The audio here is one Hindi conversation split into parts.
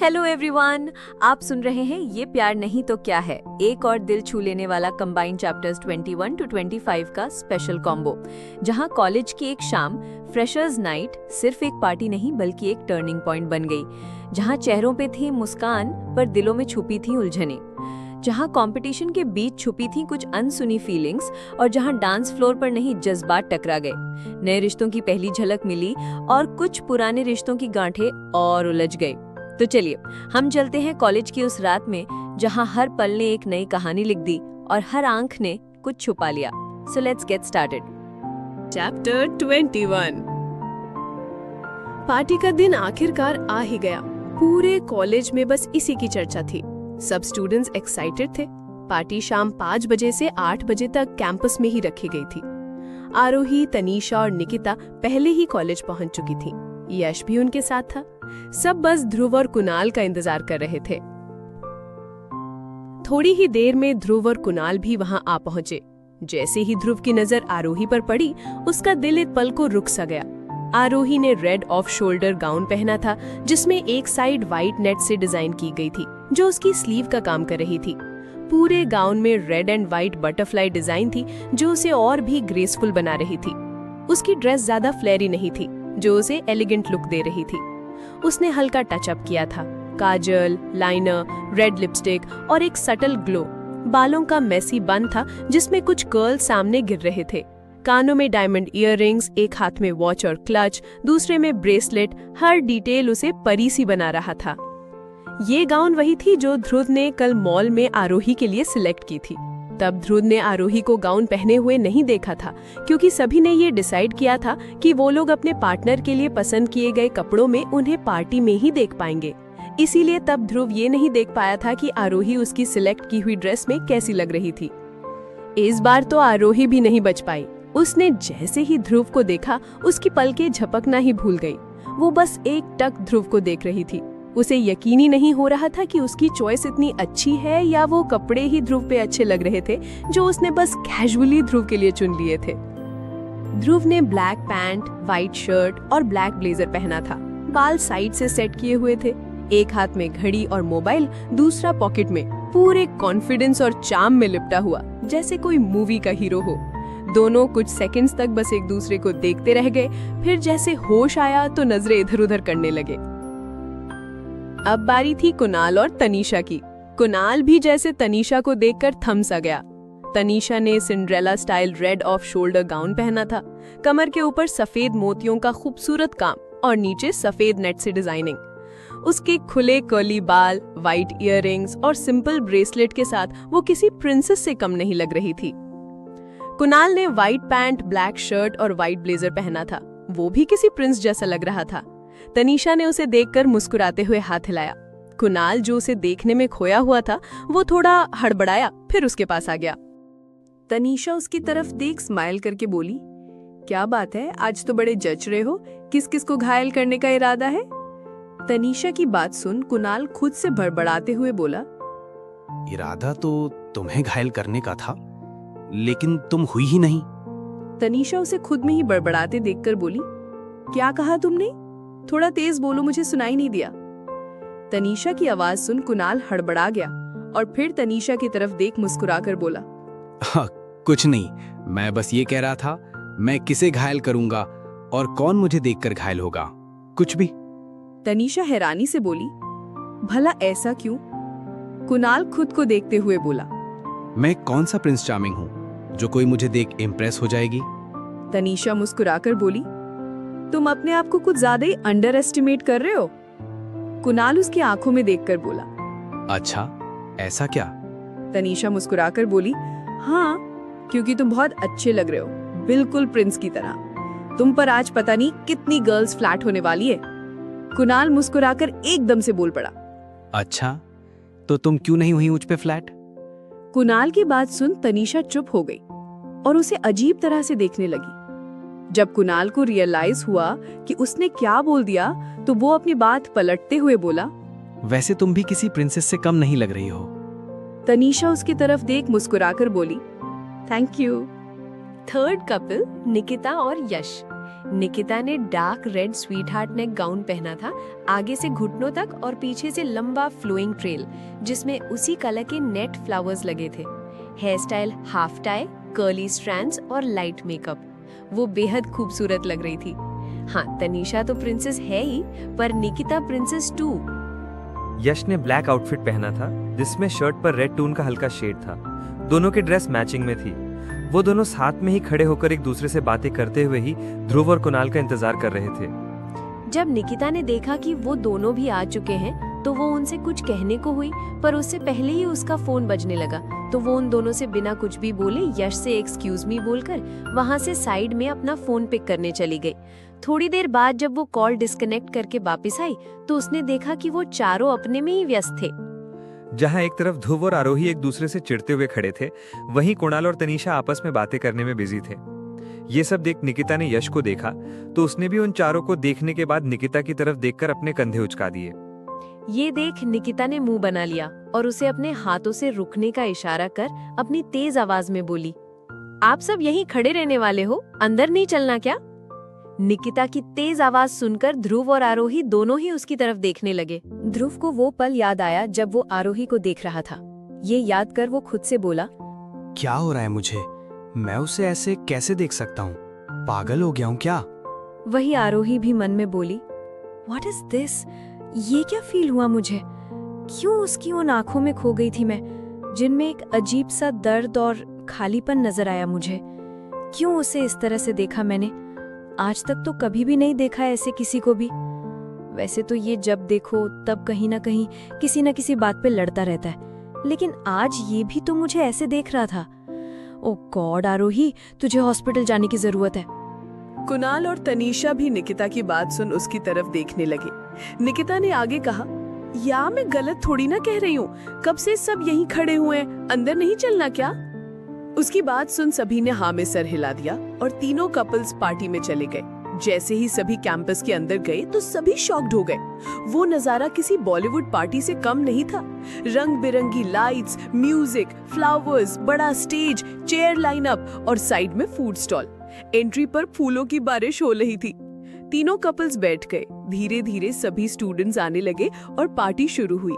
हेलो एवरीवन, आप सुन रहे हैं ये प्यार नहीं तो क्या है, एक और दिल छू लेने वाला कंबाइंड चैप्टर्स 21 to 25 का स्पेशल कॉम्बो, जहां कॉलेज की एक शाम फ्रेशर्स नाइट सिर्फ एक पार्टी नहीं बल्कि एक टर्निंग पॉइंट बन गई, जहां चेहरों पे थी मुस्कान पर दिलों में छुपी थी उलझनें, जहां कंपटीशन के बीच छुपी थी कुछ अनसुनी फीलिंग्स और जहां डांस फ्लोर पर नहीं जज्बात टकरा गए, नए रिश्तों की पहली झलक मिली और कुछ पुराने रिश्तों की गांठें और उलझ गई। तो चलिए हम चलते हैं कॉलेज की उस रात में जहां हर पल ने एक नई कहानी लिख दी और हर आंख ने कुछ छुपा लिया। So let's get started. Chapter 21। Party का दिन आखिरकार आ ही गया। पूरे कॉलेज में बस इसी की चर्चा थी। सब स्टूडेंट्स एक्साइटेड थे। पार्टी शाम 5 बजे से 8 बजे तक कैंपस में ही रखी गई थी। आरोही, तनीषा और निकिता पहले ही कॉलेज पहुंच चुकी थी। यश भी उनके साथ था। सब बस ध्रुव और कुणाल का इंतजार कर रहे थे। थोड़ी ही देर में ध्रुव और कुणाल भी वहां आ पहुंचे। जैसे ही ध्रुव की नजर आरोही पर पड़ी, उसका दिल एक पल को रुक सा गया। आरोही ने रेड ऑफ शोल्डर गाउन पहना था, जिसमें एक साइड व्हाइट नेट से डिजाइन की गई थी, जो उसकी स्लीव का काम कर रही थी। पूरे गाउन में red and white butterfly design थी, जो उसे और भी ग्रेसफुल बना रही थी। उसकी ड्रेस ज्यादा फ्लेरी नहीं थी, जो उसे एलिगेंट लुक दे रही थी। उसने हल्का टचअप किया था, काजल, लाइनर, रेड लिपस्टिक और एक सटल ग्लो। बालों का मेसी बन था, जिसमें कुछ कर्ल सामने गिर रहे थे। कानों में डायमंड इयररिंग्स, एक हाथ में वॉच और क्लच, दूसरे में ब्रेसलेट। हर डिटेल उसे परी सी बना रहा था। ये गाउन वही थी जो ध्रुव ने कल मॉल में आरोही के लिए सिलेक्ट की थी। तब ध्रुव ने आरोही को गाउन पहने हुए नहीं देखा था, क्योंकि सभी ने ये डिसाइड किया था कि वो लोग अपने पार्टनर के लिए पसंद किए गए कपड़ों में उन्हें पार्टी में ही देख पाएंगे। इसीलिए तब ध्रुव ये नहीं देख पाया था कि आरोही उसकी सिलेक्ट की हुई ड्रेस में कैसी लग रही थी। इस बार तो आरोही भी नहीं बच पाई। उसने जैसे ही ध्रुव को देखा, उसकी पलकें झपकना ही भूल गई। वो बस एक टक ध्रुव को देख रही थी। उसे यकीन ही नहीं हो रहा था कि उसकी चॉइस इतनी अच्छी है या वो कपड़े ही ध्रुव पे अच्छे लग रहे थे, जो उसने बस कैजुअली ध्रुव के लिए चुन लिए थे। ध्रुव ने ब्लैक पैंट, व्हाइट शर्ट और ब्लैक ब्लेजर पहना था। बाल साइड से सेट किए हुए थे, एक हाथ में घड़ी और मोबाइल, दूसरा पॉकेट में, पूरे कॉन्फिडेंस और चार्म में लिपटा हुआ, जैसे कोई मूवी का हीरो हो। दोनों कुछ सेकंड्स तक बस एक दूसरे को देखते रह गए, फिर जैसे होश आया तो नजरें इधर उधर करने लगे। अब बारी थी कुणाल और तनीषा की। कुणाल भी जैसे तनीषा को देखकर थम सा गया। तनीषा ने Cinderella style rid off shoulder gown पहना था, कमर के ऊपर सफेद मोतियों का खूबसूरत काम और नीचे सफेद नेट से डिजाइनिंग। उसके खुले कर्ली बाल, व्हाइट इयररिंग्स और सिंपल ब्रेसलेट के साथ वो किसी प्रिंसेस से कम नहीं लग रही थी। कुणाल ने व्हाइट पैंट, ब्लैक शर्ट और व्हाइट ब्लेजर पहना था। वो भी किसी प्रिंस जैसा लग रहा था। तनीषा ने उसे देखकर मुस्कुराते हुए हाथ हिलाया। कुणाल, जो उसे देखने में खोया हुआ था, वो थोड़ा हड़बड़ाया, फिर उसके पास आ गया। तनीषा उसकी तरफ देख स्माइल करके बोली, क्या बात है, आज तो बड़े जच रहे हो, किस किस को घायल करने का इरादा है? तनीषा की बात सुन कुणाल खुद से भड़बड़ाते हुए बोला, इरादा तो तुम्हें घायल करने का था, लेकिन तुम हुई ही नहीं। तनीषा उसे खुद में ही बड़बड़ाते देखकर बोली, क्या कहा तुमने? थोड़ा तेज बोलो, मुझे सुनाई नहीं दिया। तनीषा की आवाज सुन कुणाल हड़बड़ा गया और फिर तनीषा की तरफ देख मुस्कुराकर बोला, कुछ नहीं, मैं बस ये कह रहा था, मैं किसे घायल करूंगा और कौन मुझे देखकर घायल होगा, कुछ भी। तनीषा हैरानी से बोली, भला ऐसा क्यों? कुणाल खुद को देखते हुए बोला, मैं कौन सा प्रिंस चार्मिंग हूँ जो कोई मुझे देख इम्प्रेस हो जाएगी? तनीषा मुस्कुराकर बोली, तुम अपने आप को कुछ ज्यादा ही अंडर एस्टिमेट कर रहे हो। कुणाल उसकी आंखों में देखकर बोला, अच्छा, ऐसा क्या? तनीषा मुस्कुराकर बोली, हाँ, क्योंकि तुम बहुत अच्छे लग रहे हो, बिल्कुल प्रिंस की तरह। तुम पर आज पता नहीं कितनी गर्ल्स फ्लैट होने वाली है। कुणाल मुस्कुराकर एकदम से बोल पड़ा, अच्छा, तो तुम क्यों नहीं हुई मुझ पे फ्लैट? कुणाल की बात सुन तनीषा चुप हो गई और उसे अजीब तरह से देखने लगी। जब कुणाल को रियलाइज हुआ कि उसने क्या बोल दिया, तो वो अपनी बात पलटते हुए बोला, वैसे तुम भी किसी प्रिंसेस से कम नहीं लग रही हो। तनीषा उसकी तरफ देख मुस्कुराकर बोली, thank you. Third couple Nikita और यश। निकिता ने dark red sweet heart neck gown पहना था, आगे से घुटनों तक और पीछे से लंबा फ्लोइंग ट्रेल जिसमें उसी कलर के नेट फ्लावर्स लगे थे। Hairstyle half tie, curly strands और लाइट मेकअप। वो बेहद खूबसूरत लग रही थी। हाँ, तनीषा तो प्रिंसेस है ही, पर निकिता प्रिंसेस टू। यश ने ब्लैक आउटफिट पहना था जिसमें शर्ट पर रेड टोन का हल्का शेड था। दोनों की ड्रेस मैचिंग में थी। वो दोनों साथ में ही खड़े होकर एक दूसरे से बातें करते हुए ही ध्रुव और कुणाल का इंतजार कर रहे थे। जब निकिता ने देखा कि वो दोनों भी आ चुके हैं तो वो उनसे कुछ कहने को हुई, पर उससे पहले ही उसका फोन बजने लगा। तो वो उन दोनों से बिना कुछ भी बोले यश से एक्सक्यूज मी बोलकर वहां से साइड में अपना फोन पिक करने चली गई। थोड़ी देर बाद जब वो कॉल डिस्कनेक्ट करके वापस आई तो उसने देखा कि वो चारों अपने में ही व्यस्त थे। जहां एक तरफ ध्रुव और आरोही एक दूसरे से चिढ़ते हुए खड़े थे, वहीं कुणाल और तनीषा आपस में बातें करने में बिजी थे। ये सब देख निकिता ने यश को देखा तो उसने भी उन चारों को देखने के बाद निकिता की तरफ देखकर अपने कंधे उचका दिए। ये देख निकिता ने मुंह बना लिया और उसे अपने हाथों से रुकने का इशारा कर अपनी तेज आवाज में बोली, आप सब यहीं खड़े रहने वाले हो, अंदर नहीं चलना क्या? निकिता की तेज आवाज सुनकर ध्रुव और आरोही दोनों ही उसकी तरफ देखने लगे। ध्रुव को वो पल याद आया जब वो आरोही को देख रहा था। ये याद कर वो खुद से बोला, क्या हो रहा है मुझे? मैं उसे ऐसे कैसे देख सकता हूँ? पागल हो गया हूँ क्या? वही आरोही भी मन में बोली, व्हाट इज दिस? ये क्या फील हुआ मुझे? क्यों उसकी उन आंखों में खो गई थी मैं, जिनमें एक अजीब सा दर्द और खालीपन नजर आया मुझे? क्यों उसे इस तरह से देखा मैंने? आज तक तो कभी भी नहीं देखा ऐसे किसी को भी। वैसे तो ये जब देखो तब कहीं ना कहीं किसी न किसी बात पे लड़ता रहता है, लेकिन आज ये भी तो मुझे ऐसे देख रहा था। ओ गॉड आरोही, तुझे हॉस्पिटल जाने की जरूरत है। कुणाल और तनीषा भी निकिता की बात सुन उसकी तरफ देखने लगे। निकिता ने आगे कहा, या मैं गलत थोड़ी ना कह रही हूँ, कब से सब यहीं खड़े हुए हैं, अंदर नहीं चलना क्या? उसकी बात सुन सभी ने हाँ में सर हिला दिया और तीनों कपल्स पार्टी में चले गए। जैसे ही सभी कैंपस के अंदर गए तो सभी शॉक्ड हो गए। वो नजारा किसी बॉलीवुड पार्टी से कम नहीं था। रंग बिरंगी लाइट्स, म्यूजिक, फ्लावर्स, बड़ा स्टेज, चेयर लाइनअप और साइड में फूड स्टॉल। एंट्री पर फूलों की बारिश हो रही थी। तीनों कपल्स बैठ गए। धीरे धीरे सभी स्टूडेंट्स आने लगे और पार्टी शुरू हुई।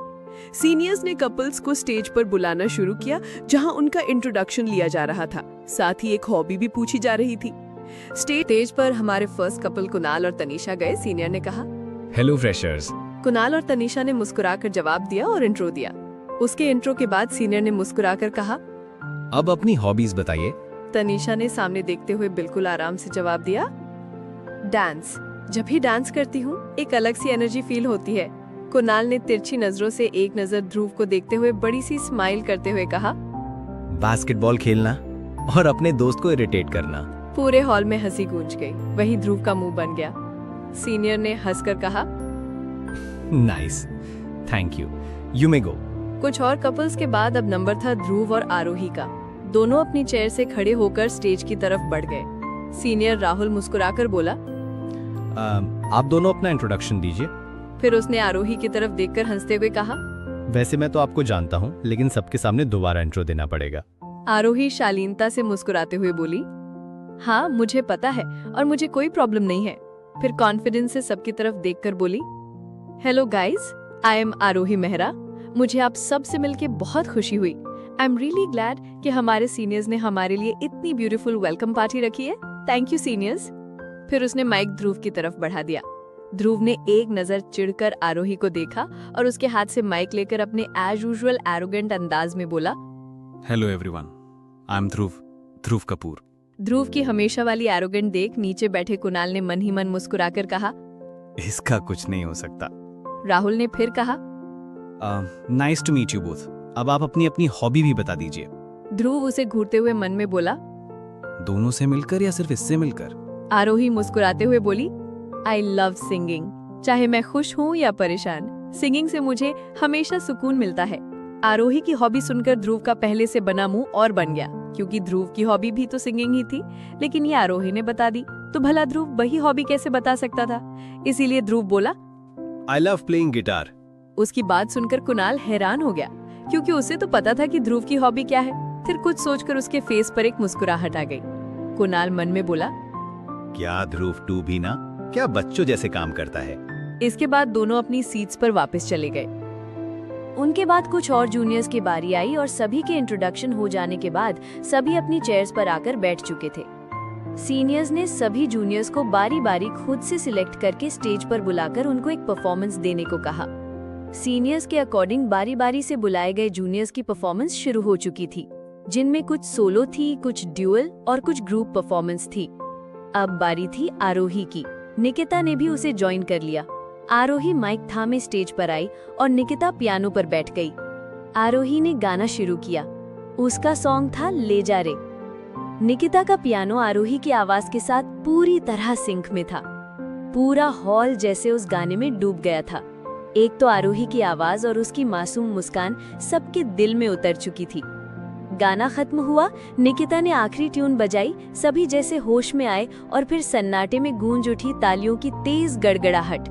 सीनियर्स ने कपल्स को स्टेज पर बुलाना शुरू किया, जहां उनका इंट्रोडक्शन लिया जा रहा था। साथ ही एक हॉबी भी पूछी जा रही थी। स्टेज पर हमारे फर्स्ट कपल कुणाल और तनीषा गए। सीनियर ने कहा, हेलो फ्रेशर्स। कुणाल और तनीषा ने मुस्कुराकर जवाब दिया और इंट्रो दिया। उसके इंट्रो के बाद सीनियर ने मुस्कुराकर कहा, अब अपनी हॉबीज बताइए। तनीषा ने सामने देखते हुए बिल्कुल आराम से जवाब दिया, डांस। जब भी डांस करती हूँ एक अलग सी एनर्जी फील होती है। कुणाल ने तिरछी नजरों से एक नजर ध्रुव को देखते हुए बड़ी सी स्माइल करते हुए कहा, बास्केटबॉल खेलना और अपने दोस्त को इरिटेट करना। पूरे हॉल में हंसी गूंज गई। वही ध्रुव का मुंह बन गया। सीनियर ने हंसकर कहा, nice, thank you, you may go. कुछ और कपल्स के बाद अब नंबर था ध्रुव और आरोही का। दोनों अपनी चेयर से खड़े होकर स्टेज की तरफ बढ़ गए। सीनियर राहुल मुस्कुराकर बोला, आप दोनों अपना इंट्रोडक्शन दीजिए। फिर उसने आरोही की तरफ देखकर हंसते हुए कहा, वैसे मैं तो आपको जानता हूँ, लेकिन सबके सामने दोबारा इंट्रो देना पड़ेगा। आरोही शालीनता से मुस्कुराते हुए बोली, हाँ मुझे पता है और मुझे कोई प्रॉब्लम नहीं है। फिर कॉन्फिडेंस से सबकी तरफ देखकर बोली, हेलो गाइज, आई एम आरोही मेहरा। मुझे आप सब से मिलके बहुत खुशी हुई। आई एम रियली ग्लैड कि हमारे सीनियर्स ने हमारे लिए इतनी ब्यूटीफुल वेलकम पार्टी रखी है। Thank you seniors. फिर उसने माइक ध्रुव की तरफ बढ़ा दिया। ध्रुव ने एक नजर चिढ़कर आरोही को देखा और उसके हाथ से माइक लेकर अपने एज यूजुअल एरोगेंट अंदाज में बोला, हेलो एवरीवन, आई एम ध्रुव कपूर। ध्रुव की हमेशा वाली एरोगेंट देख नीचे बैठे कुणाल ने मन ही मन मुस्कुराकर कहा, इसका कुछ नहीं हो सकता। राहुल ने फिर कहा, nice to meet you both. अब आप अपनी अपनी हॉबी भी बता दीजिए। ध्रुव उसे घूरते हुए मन में बोला, दोनों से मिलकर या सिर्फ इससे मिलकर? आरोही मुस्कुराते हुए बोली, आई लव सिंगिंग। चाहे मैं खुश हूँ या परेशान, सिंगिंग से मुझे हमेशा सुकून मिलता है। आरोही की हॉबी सुनकर ध्रुव का पहले से बना मुंह और बन गया, क्योंकि ध्रुव की हॉबी भी तो सिंगिंग ही थी। लेकिन ये आरोही ने बता दी तो भला ध्रुव वही हॉबी कैसे बता सकता था? इसीलिए ध्रुव बोला, आई लव प्लेइंग गिटार। उसकी बात सुनकर कुणाल हैरान हो गया, क्योंकि उसे तो पता था कि ध्रुव की हॉबी क्या है। फिर कुछ सोचकर उसके फेस पर एक मुस्कुराहट आ गई। कुणाल मन में बोला, क्या ध्रुव टू भी ना क्या बच्चों जैसे काम करता है। इसके बाद दोनों अपनी सीट्स पर वापस चले गए। उनके बाद कुछ और जूनियर्स की बारी आई और सभी के इंट्रोडक्शन हो जाने के बाद सभी अपनी चेयर्स पर आकर बैठ चुके थे। सीनियर्स ने सभी जूनियर्स को बारी बारी खुद से सिलेक्ट करके स्टेज पर बुलाकर उनको एक परफॉर्मेंस देने को कहा। सीनियर्स के अकॉर्डिंग बारी बारी से बुलाए गए जूनियर्स की परफॉर्मेंस शुरू हो चुकी थी, जिनमें कुछ सोलो थी, कुछ ड्यूअल और कुछ ग्रुप परफॉर्मेंस थी। अब बारी थी आरोही की। निकिता ने भी उसे ज्वाइन कर लिया। आरोही माइक थामे स्टेज पर आई और निकिता पियानो पर बैठ गई। आरोही ने गाना शुरू किया। उसका सॉन्ग था ले जा रे। निकिता का पियानो आरोही की आवाज के साथ पूरी तरह सिंक में था। पूरा हॉल जैसे उस गाने में डूब गया था। एक तो आरोही की आवाज और उसकी मासूम मुस्कान सबके दिल में उतर चुकी थी। गाना खत्म हुआ, निकिता ने आखिरी ट्यून बजाई, सभी जैसे होश में आए और फिर सन्नाटे में गूंज उठी तालियों की तेज गड़गड़ाहट।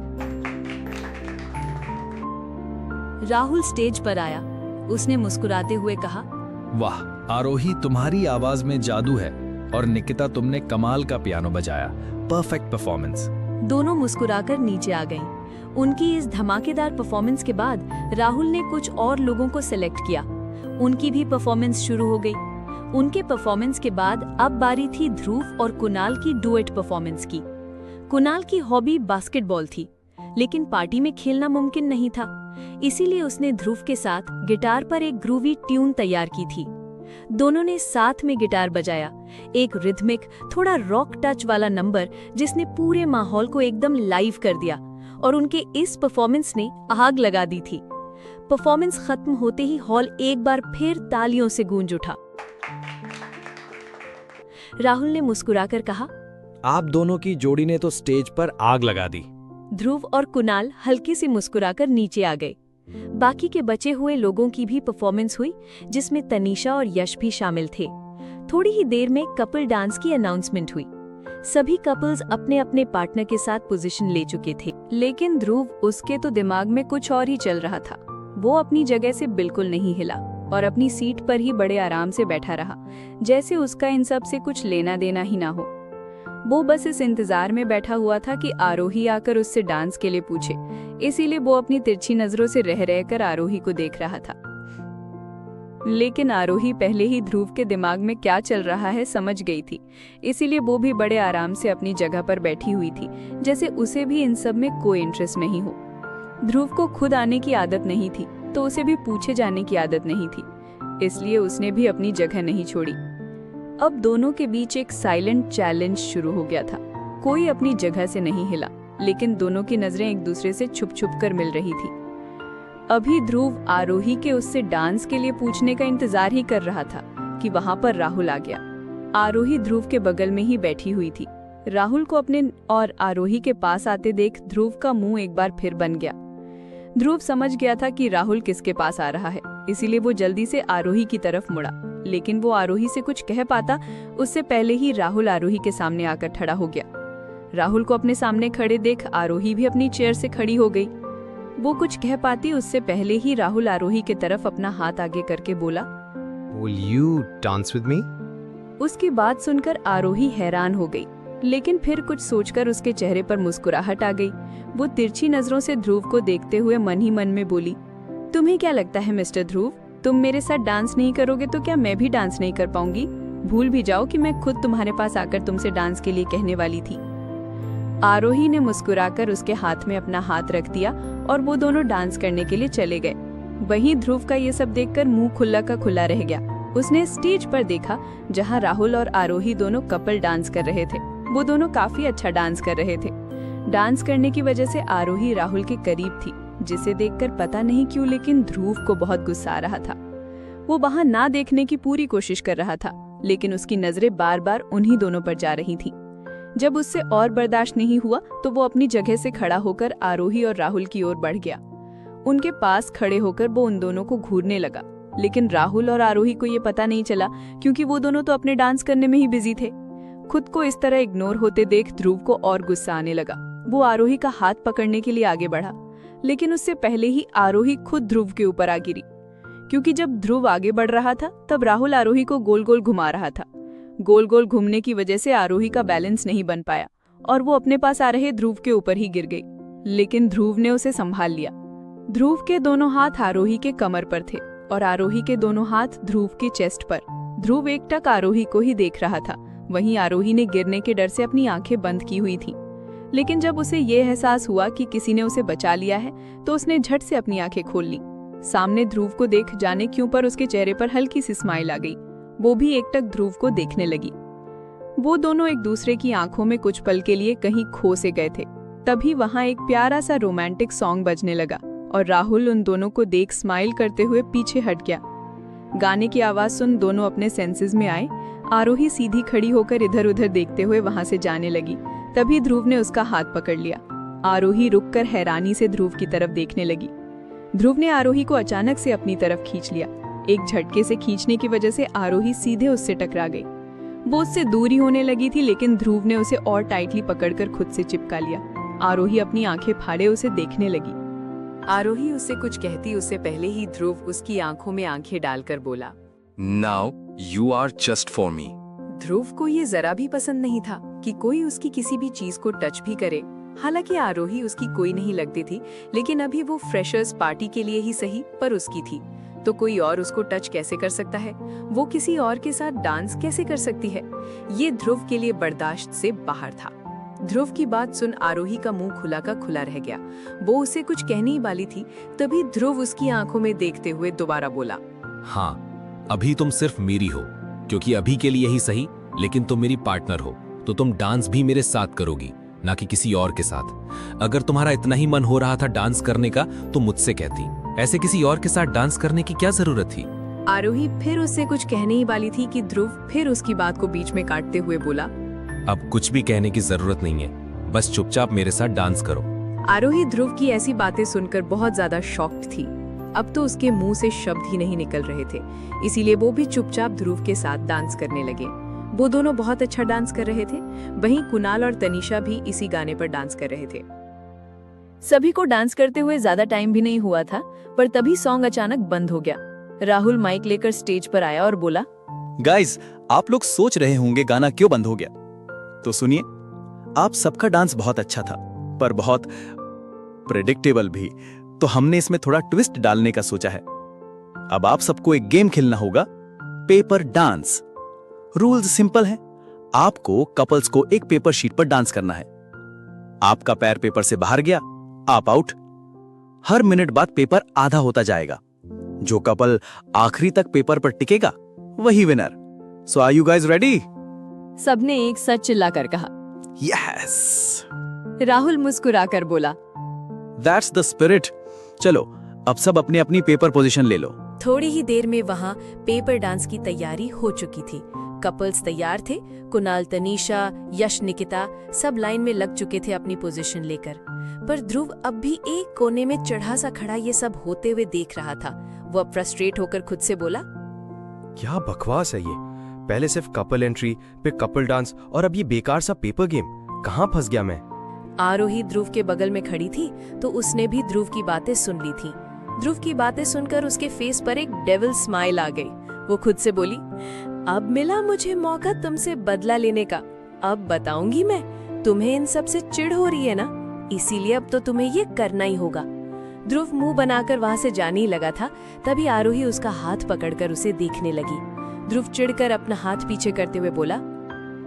राहुल स्टेज पर आया। उसने मुस्कुराते हुए कहा, वाह आरोही, तुम्हारी आवाज में जादू है और निकिता तुमने कमाल का पियानो बजाया, परफेक्ट परफॉर्मेंस। दोनों मुस्कुराकर नीचे आ गईं। उनकी इस धमाकेदार परफॉर्मेंस के बाद राहुल ने कुछ और लोगों को सिलेक्ट किया। उनकी भी परफॉर्मेंस शुरू हो गई। उनके परफॉर्मेंस के बाद अब बारी थी ध्रुव और कुणाल की डुएट परफॉर्मेंस की। कुणाल की हॉबी बास्केटबॉल थी, लेकिन पार्टी में खेलना मुमकिन नहीं था, इसीलिए उसने ध्रुव के साथ गिटार पर एक ग्रूवी ट्यून तैयार की थी। दोनों ने साथ में गिटार बजाया, एक रिथमिक थोड़ा रॉक टच वाला नंबर जिसने पूरे माहौल को एकदम लाइव कर दिया, और उनके इस परफॉर्मेंस ने आग लगा दी थी। परफॉर्मेंस खत्म होते ही हॉल एक बार फिर तालियों से गूंज उठा। राहुल ने मुस्कुराकर कहा, आप दोनों की जोड़ी ने तो स्टेज पर आग लगा दी। ध्रुव और कुणाल हल्के से मुस्कुराकर नीचे आ गए। बाकी के बचे हुए लोगों की भी परफॉर्मेंस हुई, जिसमें तनीषा और यश भी शामिल थे। थोड़ी ही देर में कपल डांस की अनाउंसमेंट हुई। सभी कपल्स अपने अपने पार्टनर के साथ पोजीशन ले चुके थे, लेकिन ध्रुव, उसके तो दिमाग में कुछ और ही चल रहा था। वो अपनी जगह से बिल्कुल नहीं हिला और अपनी सीट पर ही बड़े आराम से बैठा रहा, जैसे उसका इन सब से कुछ लेना देना ही ना हो। वो बस इस इंतजार में बैठा हुआ था कि आरोही आकर उससे डांस के लिए पूछे, इसीलिए वो अपनी तिरछी नजरों से रह रहकर आरोही को देख रहा था। लेकिन आरोही पहले ही ध्रुव के दिमाग में क्या चल रहा है समझ गई थी, इसीलिए वो भी बड़े आराम से अपनी जगह पर बैठी हुई थी, जैसे उसे भी इन सब में कोई इंटरेस्ट नहीं हो। ध्रुव को खुद आने की आदत नहीं थी, तो उसे भी पूछे जाने की आदत नहीं थी, इसलिए उसने भी अपनी जगह नहीं छोड़ी। अब दोनों के बीच एक साइलेंट चैलेंज शुरू हो गया था। कोई अपनी जगह से नहीं हिला, लेकिन दोनों की नजरें एक दूसरे से छुप छुप कर मिल रही थी। अभी ध्रुव आरोही के उससे डांस के लिए पूछने का इंतजार ही कर रहा था कि वहां पर राहुल आ गया। आरोही ध्रुव के बगल में ही बैठी हुई थी। राहुल को अपने और आरोही के पास आते देख ध्रुव का मुंह एक बार फिर बन गया। ध्रुव समझ गया था कि राहुल किसके पास आ रहा है, इसीलिए वो जल्दी से आरोही की तरफ मुड़ा, लेकिन वो आरोही से कुछ कह पाता उससे पहले ही राहुल आरोही के सामने आकर खड़ा हो गया। राहुल को अपने सामने खड़े देख आरोही भी अपनी चेयर से खड़ी हो गई। वो कुछ कह पाती उससे पहले ही राहुल आरोही के तरफ अपना हाथ आगे करके बोला, Will you dance with me? उसकी बात सुनकर आरोही हैरान हो गई, लेकिन फिर कुछ सोचकर उसके चेहरे पर मुस्कुराहट आ गई। वो तिरछी नजरों से ध्रुव को देखते हुए मन ही मन में बोली, तुम्हें क्या लगता है मिस्टर ध्रुव, तुम मेरे साथ डांस नहीं करोगे तो क्या मैं भी डांस नहीं कर पाऊंगी? भूल भी जाओ कि मैं खुद तुम्हारे पास आकर तुमसे डांस के लिए कहने वाली थी। आरोही ने मुस्कुराकर उसके हाथ में अपना हाथ रख दिया और वो दोनों डांस करने के लिए चले गए। वहीं ध्रुव का ये सब देखकर मुंह खुला का खुला रह गया। उसने स्टेज पर देखा जहां राहुल और आरोही दोनों कपल डांस कर रहे थे। वो दोनों काफी अच्छा डांस कर रहे थे। डांस करने की वजह से आरोही राहुल के करीब थी, जिसे देखकर पता नहीं क्यों लेकिन ध्रुव को बहुत गुस्सा आ रहा था। वो वहां ना देखने की पूरी कोशिश कर रहा था, लेकिन उसकी नजरें बार बार उन्हीं दोनों पर जा रही थीं। जब उससे और बर्दाश्त नहीं हुआ तो वो अपनी जगह से खड़ा होकर आरोही और राहुल की ओर बढ़ गया। उनके पास खड़े होकर वो उन दोनों को घूरने लगा, लेकिन राहुल और आरोही को ये पता नहीं चला क्योंकि वो दोनों तो अपने डांस करने में ही बिजी थे। खुद को इस तरह इग्नोर होते देख ध्रुव को और गुस्सा आने लगा। वो आरोही का हाथ पकड़ने के लिए आगे बढ़ा, लेकिन उससे पहले ही आरोही खुद ध्रुव के ऊपर आ गिरी, क्योंकि जब ध्रुव आगे बढ़ रहा था तब राहुल आरोही को गोल गोल घुमा रहा था। गोल गोल घूमने की वजह से आरोही का बैलेंस नहीं बन पाया और वो अपने पास आ रहे ध्रुव के ऊपर ही गिर गई, लेकिन ध्रुव ने उसे संभाल लिया। ध्रुव के दोनों हाथ आरोही के कमर पर थे और आरोही के दोनों हाथ ध्रुव की चेस्ट पर। ध्रुव एकटक आरोही को ही देख रहा था। वहीं आरोही ने गिरने के डर से अपनी आंखें बंद की हुई थीं। लेकिन जब उसे ये एहसास हुआ कि किसी ने उसे बचा लिया है तो उसने झट से अपनी आंखें खोल ली। सामने ध्रुव को देख जाने क्यों पर उसके चेहरे पर हल्की सी स्माइल आ गई। वो भी एकटक ध्रुव को देखने लगी। वो दोनों एक दूसरे की आंखों में कुछ पल के लिए कहीं खो से गए थे। तभी वहां एक प्यारा सा रोमांटिक सॉन्ग बजने लगा और राहुल उन दोनों को देख स्माइल करते हुए पीछे हट गया। गाने की आवाज सुन दोनों अपने सेंसेस में आए। आरोही सीधी खड़ी होकर इधर उधर देखते हुए वहां से जाने लगी। तभी ध्रुव ने उसका हाथ पकड़ लिया। आरोही रुककर हैरानी से ध्रुव की तरफ देखने लगी। ध्रुव ने आरोही को अचानक से अपनी तरफ खींच लिया। एक झटके से खींचने की वजह से आरोही सीधे उससे टकरा गई। वो उससे दूरी होने लगी थी, लेकिन ध्रुव ने उसे और टाइटली पकड़कर खुद से चिपका लिया। आरोही अपनी आंखें फाड़े उसे देखने लगी। आरोही उससे कुछ कहती उससे पहले ही ध्रुव उसकी आंखों में आंखें डालकर बोला, Now you are just for me. ध्रुव को ये जरा भी पसंद नहीं था कि कोई उसकी किसी भी चीज को टच भी करे। हालांकि आरोही उसकी कोई नहीं लगती थी, लेकिन अभी वो फ्रेशर्स पार्टी के लिए ही सही पर उसकी थी, तो कोई और उसको टच कैसे कर सकता है? वो किसी और के साथ डांस कैसे कर सकती है? ये ध्रुव के लिए बर्दाश्त से बाहर था। ध्रुव की बात सुन आरोही का मुंह खुला का खुला रह गया। वो उसे कुछ कहने ही वाली थी, तभी ध्रुव उसकी आंखों में देखते हुए दोबारा बोला, हाँ, अभी तुम सिर्फ मेरी हो, क्योंकि अभी के लिए ही सही, लेकिन तुम मेरी पार्टनर हो, तो तुम डांस भी मेरे साथ करोगी, ना कि किसी और के साथ। अगर तुम्हारा इतना ही मन हो रहा था डांस करने का तो मुझसे कहती, ऐसे किसी और के साथ डांस करने की क्या जरूरत थी? आरोही फिर उससे कुछ कहने ही वाली थी कि ध्रुव फिर उसकी बात को बीच में काटते हुए बोला, अब कुछ भी कहने की जरूरत नहीं है, बस चुपचाप मेरे साथ डांस करो। आरोही ध्रुव की ऐसी बातें सुनकर बहुत ज्यादा शॉक्ड थी। अब तो उसके मुंह से शब्द ही नहीं निकल रहे थे, इसीलिए वो भी चुपचाप ध्रुव के साथ डांस करने लगे। वो दोनों बहुत अच्छा डांस कर रहे थे। वहीं कुणाल और तनीषा भी इसी गाने पर डांस कर रहे थे। सभी को डांस करते हुए ज्यादा टाइम भी नहीं हुआ था, पर तभी सॉन्ग अचानक बंद हो गया। राहुल माइक लेकर स्टेज पर आया और बोला, गाइस, आप लोग सोच रहे होंगे गाना क्यों बंद हो गया, तो सुनिए। आप सबका डांस बहुत अच्छा था, पर बहुत प्रेडिक्टेबल भी, तो हमने इसमें थोड़ा ट्विस्ट डालने का सोचा है। अब आप सबको एक गेम खेलना होगा, पेपर डांस। रूल्स सिंपल हैं। आपको कपल्स को एक पेपर शीट पर डांस करना है। आपका पैर पेपर से बाहर गया, आप आउट। हर मिनट बाद पेपर आधा होता जाएगा। जो कपल आखिरी तक पेपर पर टिकेगा वही winner. So are you guys ready? सबने एक साथ चिल्लाकर कहा, यस। राहुल मुस्कुराकर बोला, दैट्स द स्पिरिट। चलो, अब सब अपनी अपनी पेपर पोजीशन ले लो। थोड़ी ही देर में वहाँ पेपर डांस की तैयारी हो चुकी थी। कपल्स तैयार थे। कुणाल, तनीषा, यश, निकिता सब लाइन में लग चुके थे अपनी पोजीशन लेकर। पर ध्रुव अब भी एक कोने में चढ़ा सा खड़ा ये सब होते हुए देख रहा था। वो अब फ्रस्ट्रेट होकर खुद से बोला, क्या बकवास है ये। पहले सिर्फ कपल एंट्री, फिर कपल डांस, और अब ये बेकार सा पेपर गेम। कहाँ फंस गया मैं? आरोही ध्रुव के बगल में खड़ी थी, तो उसने भी ध्रुव की बातें सुन ली थी। ध्रुव की बातें सुनकर उसके फेस पर एक डेविल स्माइल आ गई। वो खुद से बोली, अब मिला मुझे मौका तुमसे बदला लेने का। अब बताऊंगी मैं, तुम्हें इन सब से चिढ़ हो रही है ना, इसीलिए अब तो तुम्हें ये करना ही होगा। ध्रुव मुंह बनाकर वहां से जाने ही लगा था, तभी आरोही उसका हाथ पकड़कर उसे देखने लगी। ध्रुव चिढ़कर अपना हाथ पीछे करते हुए बोला,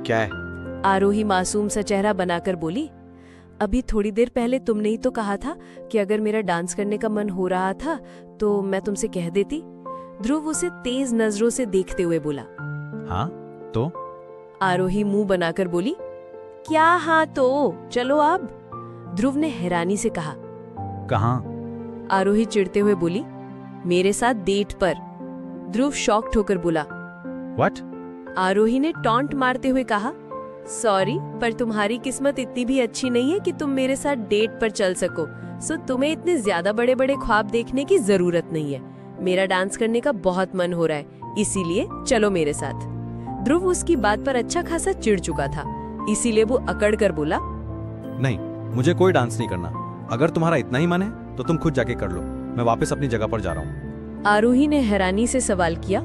क्या है? आरोही मासूम सा चेहरा बनाकर बोली, अभी थोड़ी देर पहले तुमने ही तो कहा था कि अगर मेरा डांस करने का मन हो रहा था तो मैं तुमसे कह देती। ध्रुव उसे तेज नजरों से देखते हुए बोला, हाँ तो? आरोही मुंह बनाकर बोली, क्या हाँ तो, चलो अब। ध्रुव ने हैरानी से कहा, कहाँ? आरोही चिढ़ते हुए बोली, मेरे साथ डेट पर। ध्रुव शॉक्ड होकर बोला, व्हाट? आरोही ने टॉन्ट मारते हुए कहा, सॉरी, पर तुम्हारी किस्मत इतनी भी अच्छी नहीं है कि तुम मेरे साथ डेट पर चल सको, सो तुम्हें इतने ज्यादा बड़े बड़े ख्वाब देखने की जरूरत नहीं है। मेरा डांस करने का बहुत मन हो रहा है, इसीलिए चलो मेरे साथ। ध्रुव उसकी बात पर अच्छा खासा चिढ़ चुका था, इसीलिए वो अकड़ कर बोला, नहीं, मुझे कोई डांस नहीं करना। अगर तुम्हारा इतना ही मन है तो तुम खुद जाके कर लो, मैं वापस अपनी जगह पर जा रहा हूँ। आरोही ने हैरानी से सवाल किया,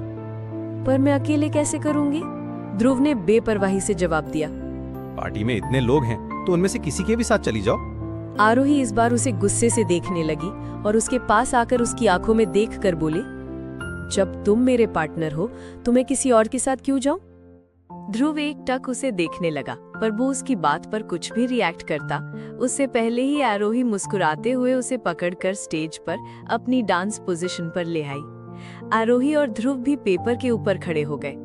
पर मैं अकेले कैसे करूंगी? ध्रुव ने बेपरवाही से जवाब दिया। पार्टी में इतने लोग हैं तो उनमें से किसी के भी साथ चली जाओ। आरोही इस बार उसे गुस्से से देखने लगी और उसके पास आकर उसकी आंखों में देखकर बोली, जब तुम मेरे पार्टनर हो तो मैं किसी और के साथ क्यों जाऊं? ध्रुव एक टक उसे देखने लगा, पर वो उसकी बात पर कुछ भी रिएक्ट करता उससे पहले ही आरोही मुस्कुराते हुए उसे पकड़कर स्टेज पर अपनी डांस पोजीशन पर ले आई। आरोही और ध्रुव भी पेपर के ऊपर खड़े हो गए।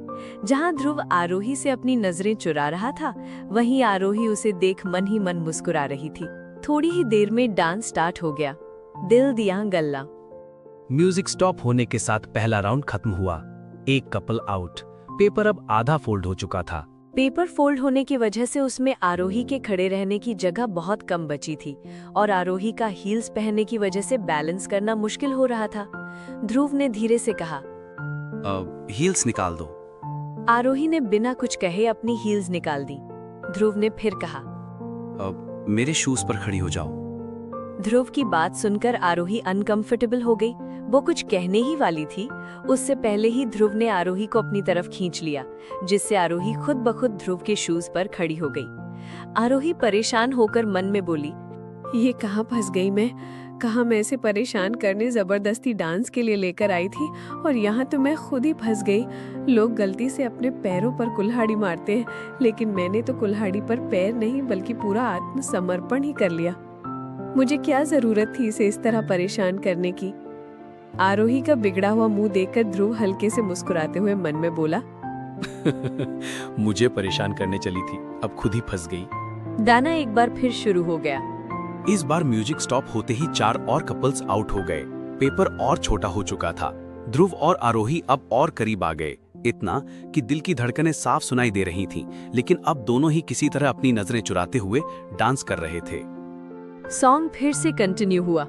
जहां ध्रुव आरोही से अपनी नजरें चुरा रहा था, वहीं आरोही उसे देख मन ही मन मुस्कुरा रही थी। थोड़ी ही देर में डांस स्टार्ट हो गया। दिल दिया गल्ला। म्यूजिक स्टॉप होने के साथ पहला राउंड खत्म हुआ। एक कपल आउट। पेपर अब आधा फोल्ड हो चुका था। पेपर फोल्ड होने की वजह से उसमें आरोही के खड़े रहने की जगह बहुत कम बची थी और आरोही का हील्स पहनने की वजह से बैलेंस करना मुश्किल हो रहा था। ध्रुव ने धीरे से कहा, हील्स निकाल दो। आरोही ने बिना कुछ कहे अपनी हील्स निकाल दी। ध्रुव ने फिर कहा, मेरे शूज पर खड़ी हो जाओ। ध्रुव की बात सुनकर आरोही अनकंफर्टेबल हो गई। वो कुछ कहने ही वाली थी, उससे पहले ही ध्रुव ने आरोही को अपनी तरफ खींच लिया, जिससे आरोही खुद ब खुद ध्रुव के शूज पर खड़ी हो गई। आरोही परेशान होकर मन में बोली, ये कहाँ फंस गई मैं? कहाँ मैं इसे परेशान करने जबरदस्ती डांस के लिए लेकर आई थी और यहाँ तो मैं खुद ही फंस गई। लोग गलती से अपने पैरों पर कुल्हाड़ी मारते हैं, लेकिन मैंने तो कुल्हाड़ी पर पैर नहीं बल्कि पूरा आत्मसमर्पण ही कर लिया। मुझे क्या जरूरत थी इसे इस तरह परेशान करने की? आरोही का बिगड़ा हुआ मुंह देखकर ध्रुव हल्के से मुस्कुराते हुए मन में बोला, मुझे परेशान करने चली थी, अब खुद ही फंस गई। गाना एक बार फिर शुरू हो गया। इस बार म्यूजिक स्टॉप होते ही 4 और कपल्स आउट हो गए। पेपर और छोटा हो चुका था। ध्रुव और आरोही अब और करीब आ गए, इतना कि दिल की धड़कनें साफ सुनाई दे रही थीं, लेकिन अब दोनों ही किसी तरह अपनी नजरें चुराते हुए डांस कर रहे थे। सॉन्ग फिर से कंटिन्यू हुआ।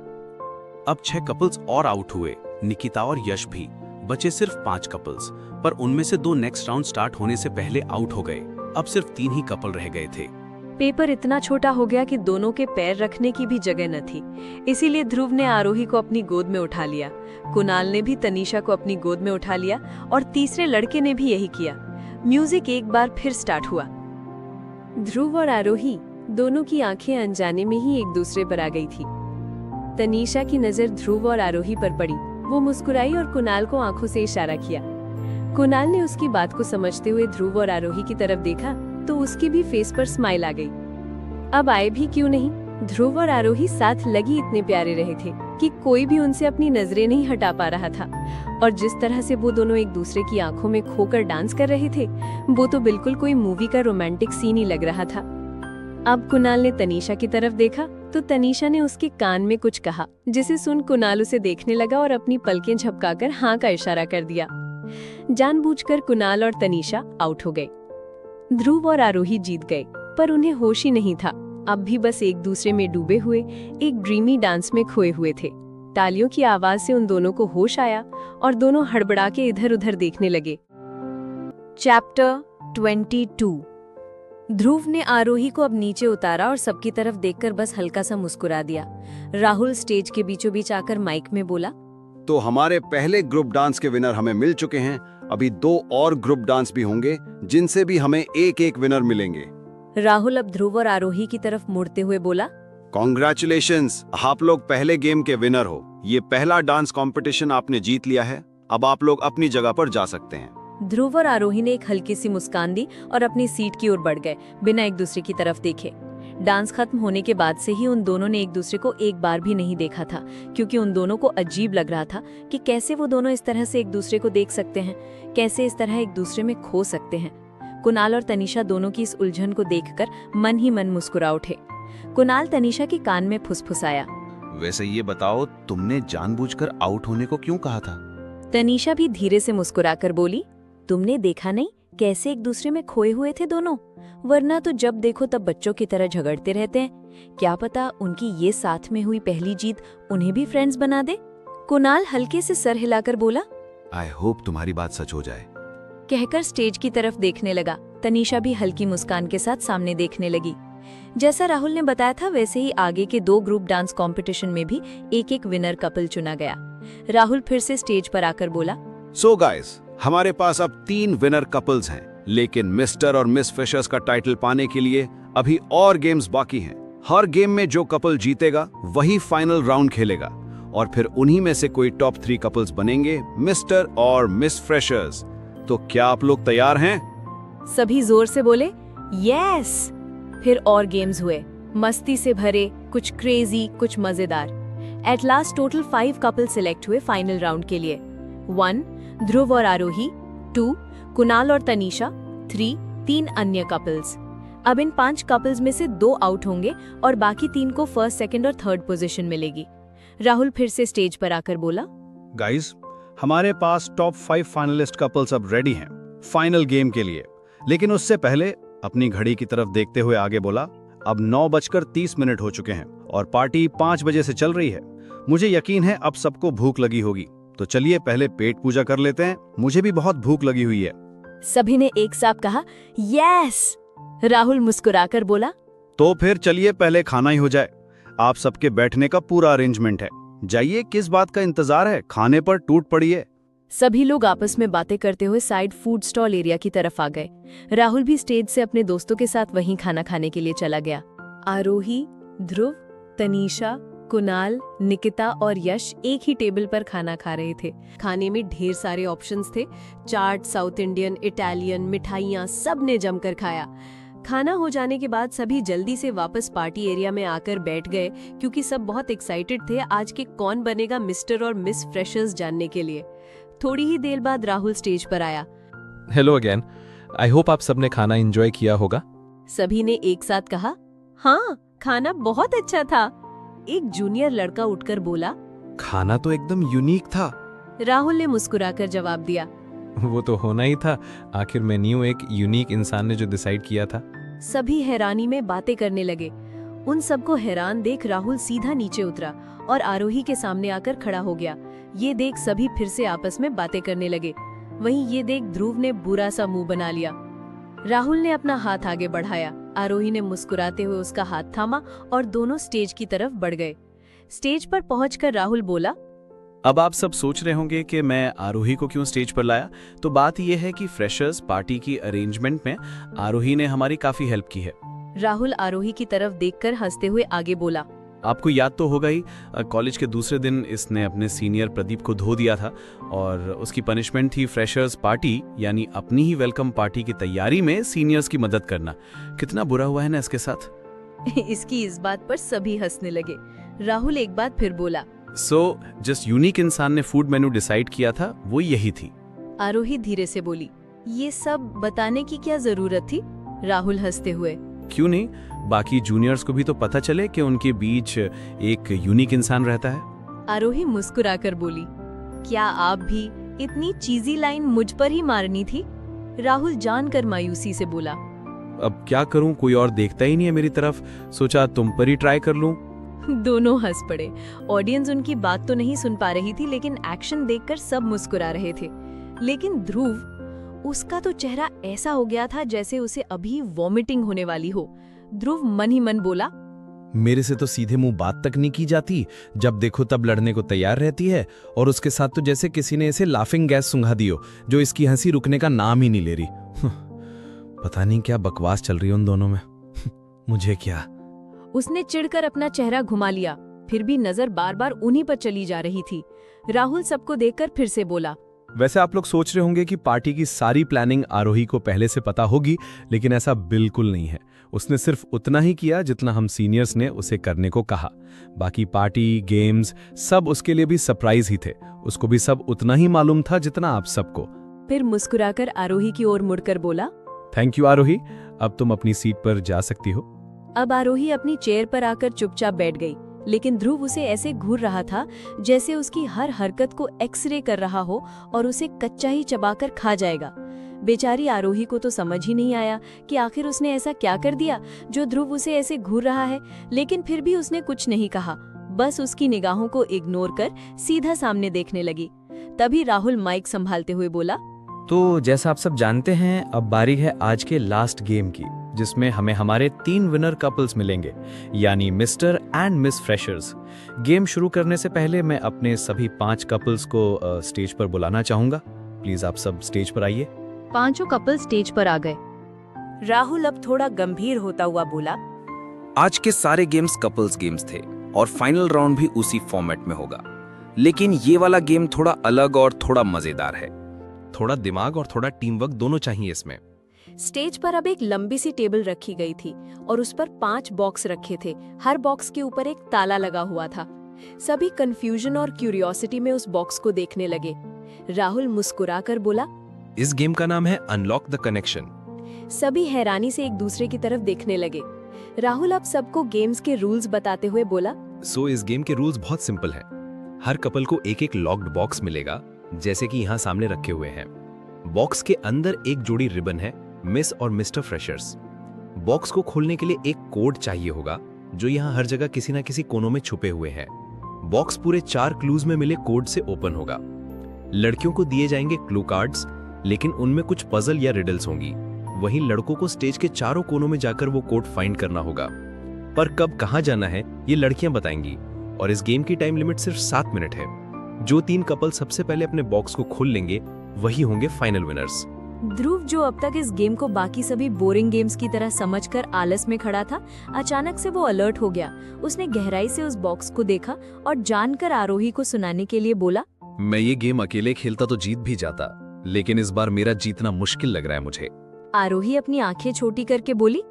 अब 6 कपल्स और आउट हुए, निकिता और यश भी। बचे सिर्फ 5 कपल्स, पर उनमें से 2 नेक्स्ट राउंड स्टार्ट होने से पहले आउट हो गए। अब सिर्फ 3 ही कपल रह गए थे। पेपर इतना छोटा हो गया कि दोनों के पैर रखने की भी जगह न थी, इसीलिए ध्रुव ने आरोही को अपनी गोद में उठा लिया। कुणाल ने भी तनीषा को अपनी गोद में उठा लिया और तीसरे लड़के ने भी यही किया। म्यूजिक एक बार फिर स्टार्ट हुआ। ध्रुव और आरोही दोनों की आंखें अनजाने में ही एक दूसरे पर आ गई थी। तनीषा की नजर ध्रुव और आरोही पर पड़ी। वो मुस्कुराई और कुणाल को आंखों से इशारा किया। कुणाल ने उसकी बात को समझते हुए ध्रुव और आरोही की तरफ देखा तो उसकी भी फेस पर स्माइल आ गई। अब आए भी क्यों नहीं, ध्रुव और आरोही साथ लगी इतने प्यारे रहे थे कि कोई भी उनसे अपनी नजरें नहीं हटा पा रहा था। और जिस तरह से वो दोनों एक दूसरे की आंखों में खोकर डांस कर रहे थे, वो तो बिल्कुल कोई मूवी का रोमांटिक सीन ही लग रहा था। अब कुणाल ने तनीषा की तरफ देखा तो तनीषा ने उसके कान में कुछ कहा, जिसे सुन कुणाल उसे देखने लगा और अपनी पलकें झपकाकर हाँ का इशारा कर दिया। जानबूझकर कुणाल और तनीषा आउट हो गए। ध्रुव और आरोही जीत गए, पर उन्हें होश ही नहीं था। अब भी बस एक दूसरे में डूबे हुए एक ड्रीमी डांस में खोए हुए थे। तालियों की आवाज से उन दोनों को होश आया और दोनों हड़बड़ा के इधर-उधर देखने लगे। चैप्टर 22। ध्रुव ने आरोही को अब नीचे उतारा और सबकी तरफ देखकर बस हल्का सा मुस्कुरा दिया। राहुल स्टेज के बीचों बीच आकर माइक में बोला, तो हमारे पहले ग्रुप डांस के विनर हमें मिल चुके हैं। अभी 2 और ग्रुप डांस भी होंगे, जिनसे भी हमें एक विनर मिलेंगे। राहुल अब ध्रुव और आरोही की तरफ मुड़ते हुए बोला, कॉन्ग्रेचुलेशंस, आप लोग पहले गेम के विनर हो। ये पहला डांस कंपटीशन आपने जीत लिया है। अब आप लोग अपनी जगह पर जा सकते हैं। ध्रुव और आरोही ने एक हल्की सी मुस्कान दी और अपनी सीट की ओर बढ़ गए, बिना एक दूसरे की तरफ देखे। डांस खत्म होने के बाद से ही उन दोनों ने एक दूसरे को एक बार भी नहीं देखा था, क्योंकि उन दोनों को अजीब लग रहा था कि कैसे वो दोनों इस तरह से एक दूसरे को देख सकते हैं, कैसे इस तरह एक दूसरे में खो सकते हैं। कुणाल और तनीषा दोनों की इस उलझन को देखकर मन ही मन मुस्कुरा उठे। कुणाल तनीषा के कान में फुसफुसाया, वैसे ये बताओ, तुमने जानबूझकर आउट होने को क्यों कहा था? तनीषा भी धीरे से मुस्कुराकर बोली, तुमने देखा नहीं कैसे एक दूसरे में खोए हुए थे दोनों? वरना तो जब देखो तब बच्चों की तरह झगड़ते रहते हैं। क्या पता उनकी ये साथ में हुई पहली जीत उन्हें भी फ्रेंड्स बना दे। कुणाल हल्के से सर हिलाकर बोला, आई होप तुम्हारी बात सच हो जाए। कहकर स्टेज की तरफ देखने लगा। तनीषा भी हल्की मुस्कान के साथ सामने देखने लगी। जैसा राहुल ने बताया था, वैसे ही आगे के 2 ग्रुप डांस कंपटीशन में भी एक विनर कपल चुना गया। राहुल फिर से स्टेज पर आकर बोला, सो गाइस, हमारे पास अब 3 विनर कपल्स हैं। लेकिन मिस्टर और मिस फ्रेशर्स का टाइटल पाने के लिए अभी और गेम्स बाकी हैं। हर गेम में जो कपल जीतेगा वही फाइनल राउंड खेलेगा और फिर उन्हीं में से कोई टॉप 3 कपल्स बनेंगे, मिस्टर और मिस फ्रेशर्स। तो क्या आप लोग तैयार हैं? सभी जोर से बोले यस। फिर और गेम्स हुए, मस्ती से भरे, कुछ क्रेजी, कुछ मजेदार। At last total 5 couple select हुए फाइनल राउंड के लिए। 1 ध्रुव और आरोही, 2 कुणाल और तनीषा, 3 अन्य कपल्स। अब इन 5 कपल्स में से 2 आउट होंगे और बाकी 3 को फर्स्ट, सेकंड और थर्ड पोजीशन मिलेगी। राहुल फिर से स्टेज पर आकर बोला, गाइस, हमारे पास टॉप 5 फाइनलिस्ट कपल्स अब रेडी हैं फाइनल गेम के लिए। लेकिन उससे पहले अपनी घड़ी की तरफ देखते हुए आगे बोला, अब 9:30 हो चुके हैं और पार्टी 5 बजे से चल रही है। मुझे यकीन है अब सबको भूख लगी होगी, तो चलिए पहले पेट पूजा कर लेते हैं। मुझे भी बहुत भूख लगी हुई है। सभी ने एक साथ कहा यस। राहुल मुस्कुराकर बोला, तो फिर चलिए पहले खाना ही हो जाए। आप सबके बैठने का पूरा अरेंजमेंट है। जाइए, किस बात का इंतजार है, खाने पर टूट पड़िए। सभी लोग आपस में बातें करते हुए साइड फूड स्टॉल एरिया की तरफ आ गए। राहुल भी स्टेज से अपने दोस्तों के साथ वहीं खाना खाने के लिए चला गया। आरोही, ध्रुव, तनीषा, कुणाल, निकिता और यश एक ही टेबल पर खाना खा रहे थे। खाने में ढेर सारे ऑप्शंस थे, चाट, साउथ इंडियन, इटालियन, मिठाइयाँ, सब ने जमकर खाया। खाना हो जाने के बाद सभी जल्दी से वापस पार्टी एरिया में आकर बैठ गए, क्योंकि सब बहुत एक्साइटेड थे आज के कौन बनेगा मिस्टर और मिस फ्रेशर्स जानने के लिए। थोड़ी ही देर बाद राहुल स्टेज पर आया। हेलो अगेन, आई होप आप सबने खाना एंजॉय किया होगा। सभी ने एक साथ कहा, हाँ, खाना बहुत अच्छा था। एक जूनियर लड़का उठकर बोला, खाना तो एकदम यूनिक था। राहुल ने मुस्कुराकर जवाब दिया, वो तो होना ही था, आखिर मेन्यू एक यूनिक इंसान ने जो डिसाइड किया था। सभी हैरानी में बातें करने लगे। उन सबको हैरान देख राहुल सीधा नीचे उतरा और आरोही के सामने आकर खड़ा हो गया। ये देख सभी फिर से आपस में बातें करने लगे। वहीं ये देख ध्रुव ने बुरा सा मुंह बना लिया। राहुल ने अपना हाथ आगे बढ़ाया। आरोही ने मुस्कुराते हुए उसका हाथ थामा और दोनों स्टेज की तरफ बढ़ गए। स्टेज पर पहुंचकर राहुल बोला, अब आप सब सोच रहे होंगे कि मैं आरोही को क्यों स्टेज पर लाया। तो बात यह है कि फ्रेशर्स पार्टी की अरेंजमेंट में आरोही ने हमारी काफी हेल्प की है। राहुल आरोही की तरफ देखकर हंसते हुए आगे बोला, आपको याद तो होगा ही, कॉलेज के दूसरे दिन इसने अपने सीनियर प्रदीप को धो दिया था और उसकी पनिशमेंट थी फ्रेशर्स पार्टी, यानी अपनी ही वेलकम पार्टी की तैयारी में सीनियर्स की मदद करना। कितना बुरा हुआ है ना इसके साथ। इसकी इस बात पर सभी हंसने लगे। राहुल एक बार फिर बोला, जिस यूनिक इंसान ने फूड मेनू डिसाइड किया था वो यही थी। आरोही धीरे से बोली, ये सब बताने की क्या जरूरत थी? राहुल हंसते हुए, क्यों नहीं, बाकी जूनियर्स को भी तो पता चले कि उनके बीच एक यूनिक इंसान रहता है। आरोही मुस्कुराकर बोली, क्या आप भी इतनी चीजी लाइन मुझ पर ही मारनी थी? राहुल जानकर मायूसी से बोला, अब क्या करूं, कोई और देखता ही नहीं है मेरी तरफ, सोचा तुम पर ही ट्राई कर लूं। दोनों हंस पड़े। ऑडियंस उनकी बात तो नहीं सुन पा रही थी, लेकिन एक्शन देखकर सब मुस्कुरा रहे थे। लेकिन ध्रुव, उसका तो चेहरा ऐसा हो गया था जैसे उसे अभी वॉमिटिंग होने वाली हो। ध्रुव मन ही मन बोला, मेरे से तो सीधे मुंह बात तक नहीं की जाती, जब देखो तब लड़ने को तैयार रहती है, और उसके साथ तो जैसे किसी ने इसे लाफिंग गैस सुंघा दियो, जो इसकी हंसी रुकने का नाम ही नहीं ले रही। पता नहीं क्या बकवास चल रही है उन दोनों में। मुझे क्या। उसने चिढ़कर अपना चेहरा घुमा लिया, फिर भी नजर बार बार उन्हीं पर चली जा रही थी। राहुल सबको देखकर फिर से बोला, वैसे आप लोग सोच रहे होंगे कि पार्टी की सारी प्लानिंग आरोही को पहले से पता होगी, लेकिन ऐसा बिल्कुल नहीं है। उसने सिर्फ उतना ही किया जितना हम सीनियर्स ने उसे करने को कहा। बाकी पार्टी, गेम्स सब उसके लिए भी सरप्राइज ही थे। उसको भी सब उतना ही मालूम था जितना आप सबको। फिर मुस्कुराकर आरोही की ओर मुड़कर बोला, थैंक यू आरोही, अब तुम अपनी सीट पर जा सकती हो। अब आरोही अपनी चेयर पर आकर चुपचाप बैठ गई, लेकिन ध्रुव उसे ऐसे घूर रहा था जैसे उसकी हर हरकत को एक्सरे कर रहा हो और उसे कच्चा ही चबाकर खा जाएगा। बेचारी आरोही को तो समझ ही नहीं आया कि आखिर उसने ऐसा क्या कर दिया जो ध्रुव उसे ऐसे घूर रहा है, लेकिन फिर भी उसने कुछ नहीं कहा, बस उसकी निगाहों को इग्नोर कर सीधा सामने देखने लगी। तभी राहुल माइक संभालते हुए बोला, तो जैसा आप सब जानते हैं, अब बारी है आज के लास्ट गेम की, जिसमें हमें हमारे 3 विनर कपल्स मिलेंगे, यानी mister and miss freshers. Game शुरू करने से पहले मैं अपने सभी 5 कपल्स को स्टेज पर बुलाना चाहूंगा। प्लीज आप सब स्टेज पर आइए। पांचों कपल स्टेज पर आ गए। राहुल अब थोड़ा गंभीर होता हुआ बोला, आज के सारे गेम्स कपल्स गेम्स थे और फाइनल राउंड भी उसी फॉर्मेट में होगा, लेकिन ये वाला गेम थोड़ा अलग और थोड़ा मजेदार है। थोड़ा दिमाग और थोड़ा टीम वर्क दोनों चाहिए इसमें। स्टेज पर अब एक लंबी सी टेबल रखी गई थी और उस पर 5 बॉक्स रखे थे। हर बॉक्स के ऊपर एक ताला लगा हुआ था। सभी कंफ्यूजन और क्यूरियोसिटी में उस बॉक्स को देखने लगे। राहुल मुस्कुराकर बोला, इस गेम का नाम है अनलॉक द कनेक्शन। सभी हैरानी से एक दूसरे की तरफ देखने लगे। राहुल अब सबको गेम्स के रूल्स बताते हुए बोला, सो इस गेम के रूल्स बहुत सिंपल हैं। हर कपल को एक एक लॉक्ड बॉक्स मिलेगा, जैसे कि यहाँ सामने रखे हुए हैं। बॉक्स के अंदर एक जोड़ी रिबन है, मिस और मिस्टर फ्रेशर्स। बॉक्स को खोलने के लिए एक कोड चाहिए होगा, जो यहाँ हर जगह किसी न किसी कोनों में छुपे हुए हैं। बॉक्स पूरे 4 क्लूज में मिले कोड से ओपन होगा। लड़कियों को दिए जाएंगे क्लू कार्ड्स, लेकिन उनमें कुछ पजल या रिडल्स होंगी। वहीं लड़कों को स्टेज के चारों कोनों में जाकर वो कोड फाइंड करना होगा, पर कब कहां जाना है ये लड़कियां बताएंगी। और इस गेम की टाइम लिमिट सिर्फ 7 मिनट है। जो 3 कपल सबसे पहले अपने बॉक्स को खोल लेंगे वही होंगे फाइनल विनर्स। ध्रुव, जो अब तक इस गेम को बाकी सभी बोरिंग गेम्स की तरह समझकर आलस में खड़ा था, अचानक से वो अलर्ट हो गया। उसने गहराई से उस बॉक्स को देखा और जानकर आरोही को सुनाने के लिए बोला, मैं ये गेम अकेले खेलता तो जीत भी जाता, लेकिन इस बार मेरा जीतना मुश्किल लग रहा है मुझे। आरोही अपनी आंखें छोटी करके बोली,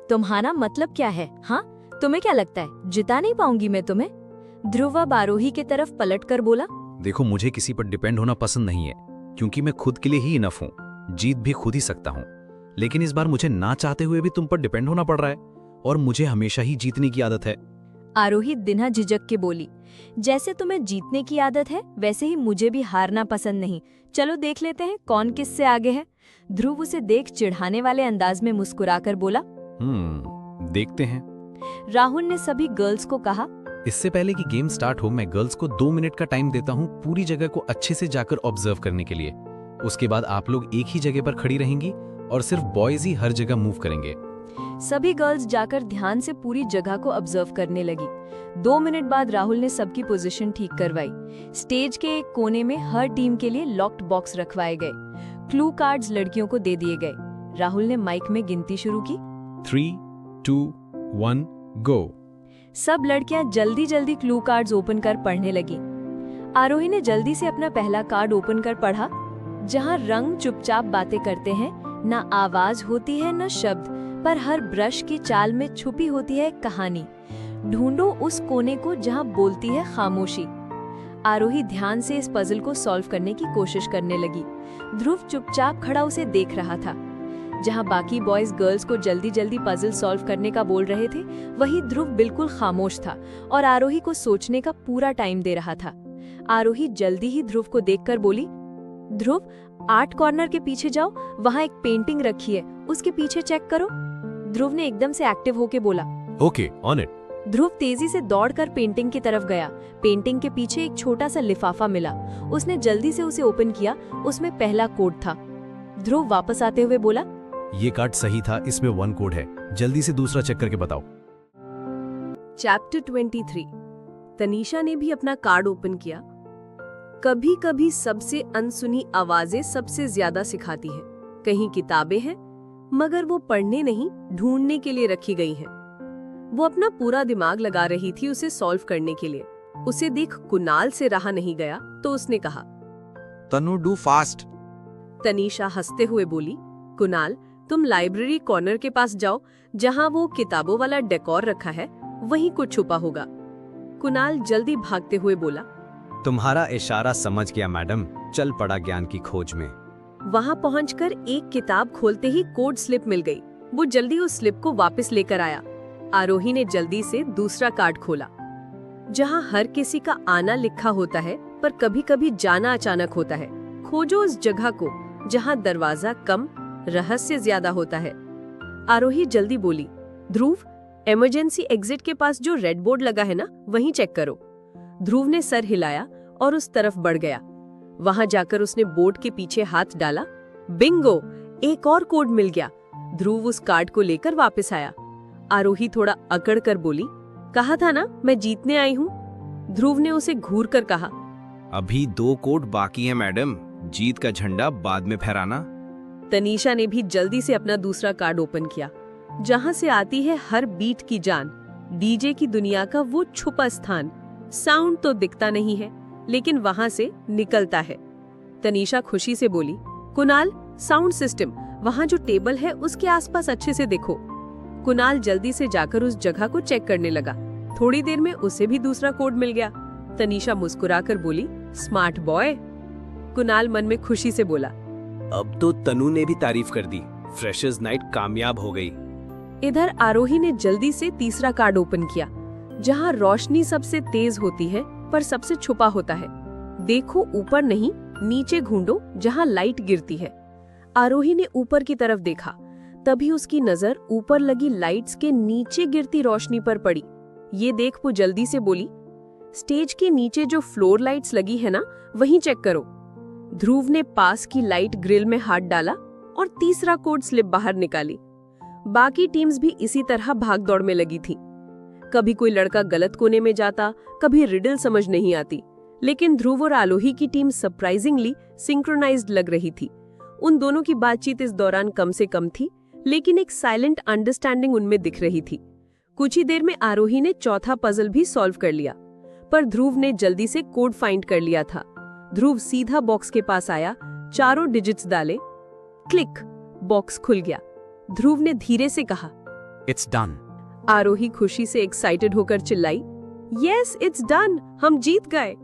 तुम्हारा मतलब क्या है? हाँ, तुम्हें क्या लगता है जिता नहीं पाऊंगी मैं तुम्हें? ध्रुव अब आरोही की तरफ पलटकर बोला, देखो, मुझे किसी पर डिपेंड होना पसंद नहीं है, क्योंकि मैं खुद के लिए ही इनफ हूँ। जीत भी खुद ही सकता हूँ, लेकिन इस बार मुझे ना चाहते हुए भी तुम पर डिपेंड होना पड़ रहा है, और मुझे हमेशा ही जीतने की आदत है। आरोही बिना झिझक के बोली, जैसे तुम्हें जीतने की आदत है वैसे ही मुझे भी हारना पसंद नहीं। चलो देख लेते हैं कौन किससे आगे है। ध्रुव उसे देख चिढ़ाने वाले अंदाज में मुस्कुराकर बोला, देखते हैं। राहुल ने सभी गर्ल्स को कहा, इससे पहले कि गेम स्टार्ट हो, मैं गर्ल्स को 2 मिनट का टाइम देता हूँ पूरी जगह को अच्छे से जाकर ऑब्जर्व करने के लिए। उसके बाद आप लोग एक ही जगह पर खड़ी रहेंगी और सिर्फ बॉयज ही हर जगह मूव करेंगे। सभी गर्ल्स जाकर ध्यान से पूरी जगह को ऑब्जर्व करने लगी। 2 मिनट बाद राहुल ने सबकी पोजीशन ठीक करवाई। स्टेज के एक कोने में हर टीम के लिए लॉक्ड बॉक्स रखवाए गए। क्लू कार्ड्स लड़कियों को दे दिए गए। राहुल ने माइक में गिनती शुरू की, 3, 2, 1, गो। सब लड़कियां जल्दी जल्दी क्लू कार्ड्स ओपन कर पढ़ने लगी। आरोही ने जल्दी से अपना पहला कार्ड ओपन कर पढ़ा, जहां रंग चुपचाप बातें करते हैं, ना आवाज होती है न शब्द, पर हर ब्रश की चाल में छुपी होती है एक कहानी। ढूंढो उस कोने को जहां बोलती है खामोशी। आरोही ध्यान से इस पजल को सॉल्व करने की कोशिश करने लगी। ध्रुव चुपचाप खड़ा उसे देख रहा था। जहां बाकी बॉयज गर्ल्स को जल्दी जल्दी पजल सॉल्व करने का बोल रहे थे, वहीं ध्रुव बिल्कुल खामोश था और आरोही को सोचने का पूरा टाइम दे रहा था। आरोही जल्दी ही ध्रुव को देखकर बोली, ध्रुव, आर्ट कॉर्नर के पीछे जाओ, वहां एक पेंटिंग रखी है, उसके पीछे चेक करो। ध्रुव ने एकदम से एक्टिव होके बोला, ओके, ऑन इट। ध्रुव तेजी से दौड़कर पेंटिंग की तरफ गया। पेंटिंग के पीछे एक छोटा सा लिफाफा मिला। उसने जल्दी से उसे ओपन किया। उसमें पहला कोड था। ध्रुव वापस आते हुए बोला, ये कार्ड सही था, इसमें 1 कोड है। जल्दी से दूसरा चेक करके बताओ। चैप्टर 23। तनीषा ने भी अपना कार्ड ओपन किया। कभी कभी सबसे अनसुनी आवाजें सबसे ज्यादा सिखाती हैं। कहीं किताबें हैं, मगर वो पढ़ने नहीं, ढूंढने के लिए रखी गई हैं। वो अपना पूरा दिमाग लगा रही थी उसे सॉल्व करने के लिए। उसे देख कुणाल से रहा नहीं गया, तो उसने कहा, तनु, डू फास्ट। तनीषा हंसते हुए बोली, कुणाल, तुम लाइब्रेरी कॉर्नर के पास जाओ, जहां वो किताबों वाला डेकोर रखा है, वहीं कुछ छुपा होगा। कुणाल जल्दी भागते हुए बोला, तुम्हारा इशारा समझ गया मैडम, चल पड़ा ज्ञान की खोज में। वहां पहुंचकर एक किताब खोलते ही कोड स्लिप मिल गई। वो जल्दी उस स्लिप को वापस लेकर आया। आरोही ने जल्दी से दूसरा कार्ड खोला, जहां हर किसी का आना लिखा होता है, पर कभी कभी जाना अचानक होता है। खोजो उस जगह को जहां दरवाजा कम, रहस्य ज्यादा होता है। आरोही जल्दी बोली, ध्रुव, इमरजेंसी एग्जिट के पास जो रेड बोर्ड लगा है ना, वहीं चेक करो। ध्रुव ने सर हिलाया और उस तरफ बढ़ गया। वहां जाकर उसने बोर्ड के पीछे हाथ डाला। बिंगो, एक और कोड मिल गया। ध्रुव उस कार्ड को लेकर वापस आया। आरोही थोड़ा अकड़ कर बोली, कहा था ना मैं जीतने आई हूँ। ध्रुव ने उसे घूर कर कहा, अभी 2 कोड बाकी हैं मैडम, जीत का झंडा बाद में फहराना। तनीषा ने भी जल्दी से अपना दूसरा कार्ड ओपन किया, जहां से आती है हर बीट की जान, डीजे की दुनिया का वो छुपा स्थान। साउंड तो दिखता नहीं है, लेकिन वहां से निकलता है। तनीषा खुशी से बोली, कुणाल, साउंड सिस्टम, वहां जो टेबल है उसके आसपास अच्छे से देखो। कुणाल जल्दी से जाकर उस जगह को चेक करने लगा। थोड़ी देर में उसे भी दूसरा कोड मिल गया। तनीषा मुस्कुराकर बोली, स्मार्ट बॉय। कुणाल मन में खुशी से बोला, अब तो तनु ने भी तारीफ कर दी, फ्रेशर्स नाइट कामयाब हो गई। इधर आरोही ने जल्दी से तीसरा कार्ड ओपन किया, जहां रोशनी सबसे तेज होती है पर सबसे छुपा होता है। देखो ऊपर नहीं, नीचे ढूंढो जहां लाइट गिरती है। आरोही ने ऊपर की तरफ देखा, तभी उसकी नजर ऊपर लगी लाइट्स के नीचे गिरती रोशनी पर पड़ी। ये देख वो जल्दी से बोली, स्टेज के नीचे जो फ्लोर लाइट्स लगी है ना, वहीं चेक करो। ध्रुव ने पास की लाइट ग्रिल में हाथ डाला और तीसरा कोड स्लिप बाहर निकाली। बाकी टीम्स भी इसी तरह भाग दौड़ में लगी थी। कभी कोई लड़का गलत कोने में जाता, कभी रिडल समझ नहीं आती, लेकिन ध्रुव और आरोही की टीम सरप्राइजिंगली सिंक्रोनाइज्ड लग रही थी। उन दोनों की बातचीत इस दौरान कम से कम थी, लेकिन एक साइलेंट अंडरस्टैंडिंग उनमें दिख रही थी। कुछ ही देर में आरोही ने चौथा पजल भी सॉल्व कर लिया, पर ध्रुव ने जल्दी से कोड फाइंड कर लिया था। ध्रुव सीधा बॉक्स के पास आया, चारों डिजिट्स डाले, क्लिक, बॉक्स खुल गया। ध्रुव ने धीरे से कहा, इट्स डन। आरोही खुशी से एक्साइटेड होकर चिल्लाई, यस इट्स डन, हम जीत गए।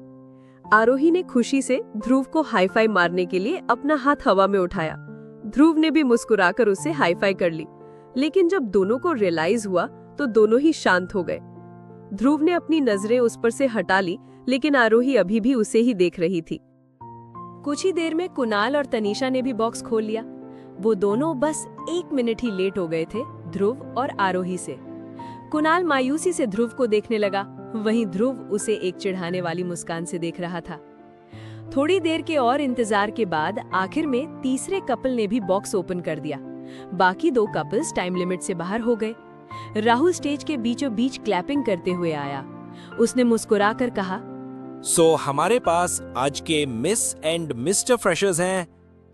आरोही ने खुशी से ध्रुव को हाई फाई मारने के लिए अपना हाथ हवा में उठाया। ध्रुव ने भी मुस्कुराकर उससे हाई फाई कर ली, लेकिन जब दोनों को रियलाइज हुआ तो दोनों ही शांत हो गए। ध्रुव ने अपनी नजरें उस पर से हटा ली, लेकिन आरोही अभी भी उसे ही देख रही थी। कुछ ही देर में कुणाल और तनीषा ने भी बॉक्स खोल लिया। वो दोनों बस 1 मिनट ही लेट हो गए थे ध्रुव और आरोही से। कुणाल मायूसी से ध्रुव को देखने लगा, वहीं ध्रुव उसे एक चिढ़ाने वाली मुस्कान से देख रहा था। थोड़ी देर के और इंतजार के बाद आखिर में तीसरे कपल ने भी बॉक्स ओपन कर दिया। बाकी 2 कपल्स टाइम लिमिट से बाहर हो गए। राहुल स्टेज के बीचों बीच क्लैपिंग करते हुए आया। उसने मुस्कुराकर कहा, सो हमारे पास आज के मिस एंड मिस्टर फ्रेशर्स हैं।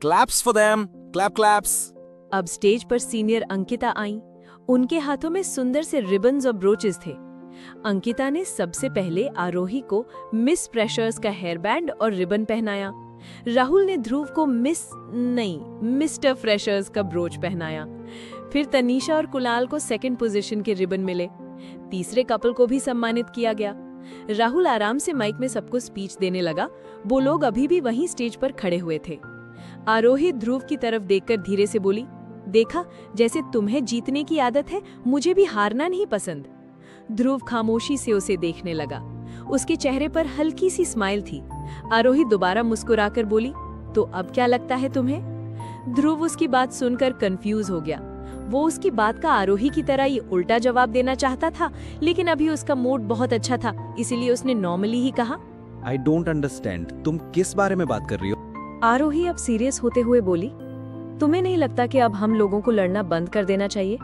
Claps for them, clap claps. अब स्टेज पर सीनियर अंकिता आईं। उनके हाथों में सुंदर से रिबन्स और ब्रोचेस थे। अंकिता ने सबसे पहले आरोही को मिस फ्रेशर्स का हेयर बैंड और रिबन पहनाया। राहुल ने ध्रुव को मिस्टर फ्रेशर्स का ब्रोच पहनाया। फिर तनीषा और कुणाल को सेकंड पोजीशन के रिबन मिले। तीसरे कपल को भी सम्मानित किया गया। राहुल आराम से माइक में सबको स्पीच देने लगा। वो लोग अभी भी वहीं स्टेज पर खड़े हुए थे। आरोही ध्रुव की तरफ देखकर धीरे से बोली, देखा, जैसे तुम्हें जीतने की आदत है, मुझे भी हारना नहीं पसंद। ध्रुव खामोशी से उसे देखने लगा। उसके चेहरे पर हल्की सी स्माइल थी। आरोही दोबारा मुस्कुराकर बोली, तो अब क्या लगता है तुम्हें? ध्रुव उसकी बात सुनकर कंफ्यूज हो गया। वो उसकी बात का आरोही की तरह ही उल्टा जवाब देना चाहता था, लेकिन अभी उसका मूड बहुत अच्छा था, इसीलिए उसने नॉर्मली ही कहा, आई डोंट अंडरस्टैंड, तुम किस बारे में बात कर रही हो? आरोही अब सीरियस होते हुए बोली, तुम्हें नहीं लगता कि अब हम लोगों को लड़ना बंद कर देना चाहिए?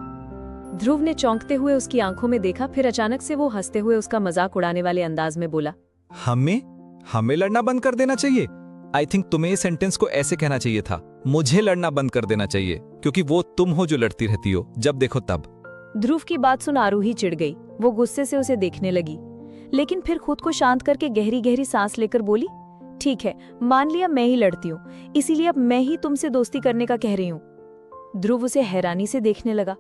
ध्रुव ने चौंकते हुए उसकी आंखों में देखा, फिर अचानक से वो हंसते हुए उसका मजाक उड़ाने वाले अंदाज में बोला, हमें लड़ना बंद कर देना चाहिए? आई थिंक तुम्हें इस सेंटेंस को ऐसे कहना चाहिए था, मुझे लड़ना बंद कर देना चाहिए, क्योंकि वो तुम हो जो लड़ती रहती हो, जब देखो तब। ध्रुव की बात सुन आरोही चिढ़ गई। वो गुस्से से उसे देखने लगी, लेकिन फिर खुद को शांत करके गहरी गहरी सांस लेकर बोली, ठीक है, मान लिया मैं ही लड़ती हूँ, इसीलिए अब मैं ही तुमसे दोस्ती करने का कह रही हूँ। ध्रुव उसे हैरानी से देखने लगा।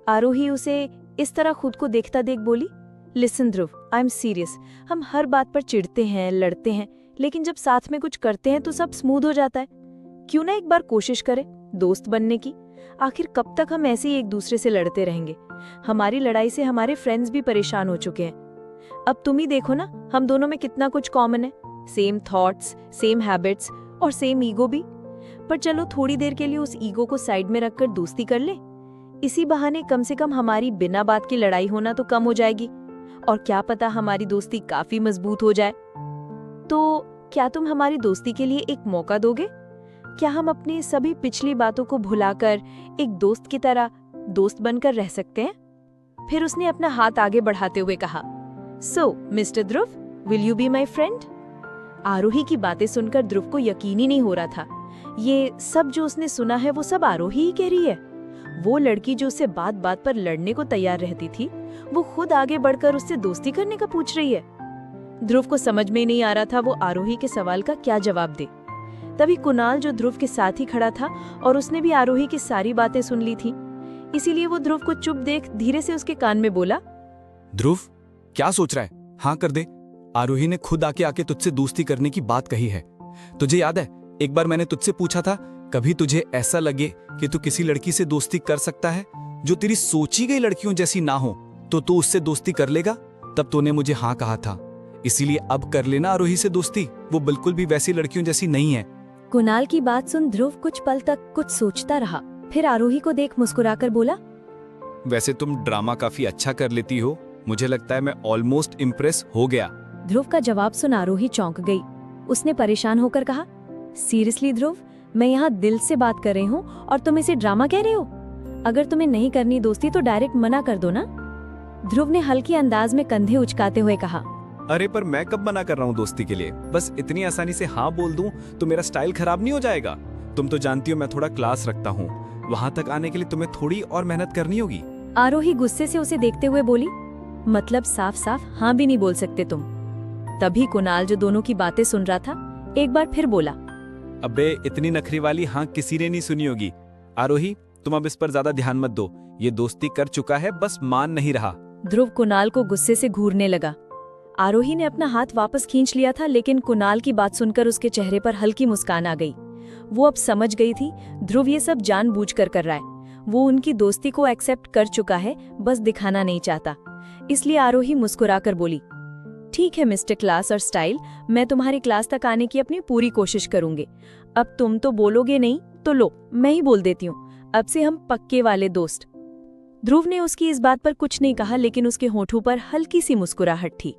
आरोही उसे इस तरह खुद को देखता देख बोली, listen Dhruv, I am serious. हम हर बात पर चिढ़ते हैं, लड़ते हैं, लेकिन जब साथ में कुछ करते हैं तो सब स्मूथ हो जाता है। क्यों ना एक बार कोशिश करें दोस्त बनने की? आखिर कब तक हम ऐसे ही एक दूसरे से लड़ते रहेंगे? हमारी लड़ाई से हमारे फ्रेंड्स भी परेशान हो चुके हैं। अब तुम ही देखो ना, हम दोनों में कितना कुछ कॉमन है, सेम थॉट्स, सेम हैबिट्स और सेम ईगो भी। पर चलो थोड़ी देर के लिए उस ईगो को साइड में रखकर दोस्ती कर ले। इसी बहाने कम से कम हमारी बिना बात की लड़ाई होना तो कम हो जाएगी, और क्या पता हमारी दोस्ती काफी मजबूत हो जाए। तो क्या तुम हमारी दोस्ती के लिए एक मौका दोगे? क्या हम अपनी सभी पिछली बातों को भुलाकर एक दोस्त की तरह दोस्त बनकर रह सकते हैं? फिर उसने अपना हाथ आगे बढ़ाते हुए कहा, so mister Dhruv, will you be my friend? Aarohi की बातें सुनकर ध्रुव को यकीन ही नहीं हो रहा था। ये सब जो उसने सुना है वो सब आरोही ही कह रही है। वो लड़की जो उससे बात बात पर लड़ने को तैयार रहती थी, वो खुद आगे बढ़कर उससे दोस्ती करने का पूछ रही है। ध्रुव को समझ में ही नहीं आ रहा था वो आरोही के सवाल का क्या जवाब दे। तभी कुणाल जो ध्रुव के साथ ही खड़ा था और उसने भी आरोही की सारी बातें सुन ली थी, इसीलिए वो ध्रुव को चुप देख धीरे से उसके कान में बोला, ध्रुव क्या सोच रहा है? हाँ कर दे। आरोही ने खुद आके तुझसे दोस्ती करने की बात कही है। तुझे याद है एक बार मैंने तुझसे पूछा था, कभी तुझे ऐसा लगे कि तू किसी लड़की से दोस्ती कर सकता है जो तेरी सोची गई लड़कियों जैसी ना हो, तो तू उससे दोस्ती कर लेगा? तब तूने मुझे हाँ कहा था, इसीलिए अब कर लेना आरोही से दोस्ती। वो बिल्कुल भी वैसी लड़कियों जैसी नहीं है। कुणाल की बात सुन ध्रुव कुछ पल तक कुछ सोचता रहा, फिर आरोही को देख मुस्कुराकर बोला, वैसे तुम ड्रामा काफी अच्छा कर लेती हो, मुझे लगता है मैं ऑलमोस्ट इम्प्रेस हो गया। ध्रुव का जवाब सुन आरोही चौंक गई। उसने परेशान होकर कहा, सीरियसली ध्रुव, मैं यहाँ दिल से बात कर रही हूँ और तुम इसे ड्रामा कह रहे हो? अगर तुम्हें नहीं करनी दोस्ती तो डायरेक्ट मना कर दो ना। ध्रुव ने हल्के अंदाज में कंधे उचकाते हुए कहा, अरे पर मैं कब मना कर रहा हूँ दोस्ती के लिए? बस इतनी आसानी से हाँ बोल दूं तो मेरा स्टाइल खराब नहीं हो जाएगा? तुम तो जानती हो मैं थोड़ा क्लास रखता हूँ, वहां तक आने के लिए तुम्हें थोड़ी और मेहनत करनी होगी। आरोही गुस्से से उसे देखते हुए बोली, मतलब साफ साफ हाँ भी नहीं बोल सकते तुम? तभी कुणाल जो दोनों की बातें सुन रहा था एक बार फिर बोला, अबे इतनी नखरी वाली हाँ किसी ने नहीं सुनी होगी। आरोही तुम अब इस पर ज्यादा ध्यान मत दो, ये दोस्ती कर चुका है, बस मान नहीं रहा। ध्रुव कुणाल को गुस्से से घूरने लगा। आरोही ने अपना हाथ वापस खींच लिया था, लेकिन कुणाल की बात सुनकर उसके चेहरे पर हल्की मुस्कान आ गई। वो अब समझ गई थी ध्रुव ये सब जानबूझकर कर रहा है। वो उनकी दोस्ती को एक्सेप्ट कर चुका है, बस दिखाना नहीं चाहता। इसलिए आरोही मुस्कुराकर बोली, ठीक है मिस्टर क्लास और स्टाइल, मैं तुम्हारी क्लास तक आने की अपनी पूरी कोशिश करूंगी। अब तुम तो बोलोगे नहीं तो लो मैं ही बोल देती हूँ, अब से हम पक्के वाले दोस्त। ध्रुव ने उसकी इस बात पर कुछ नहीं कहा, लेकिन उसके होठों पर हल्की सी मुस्कुराहट थी।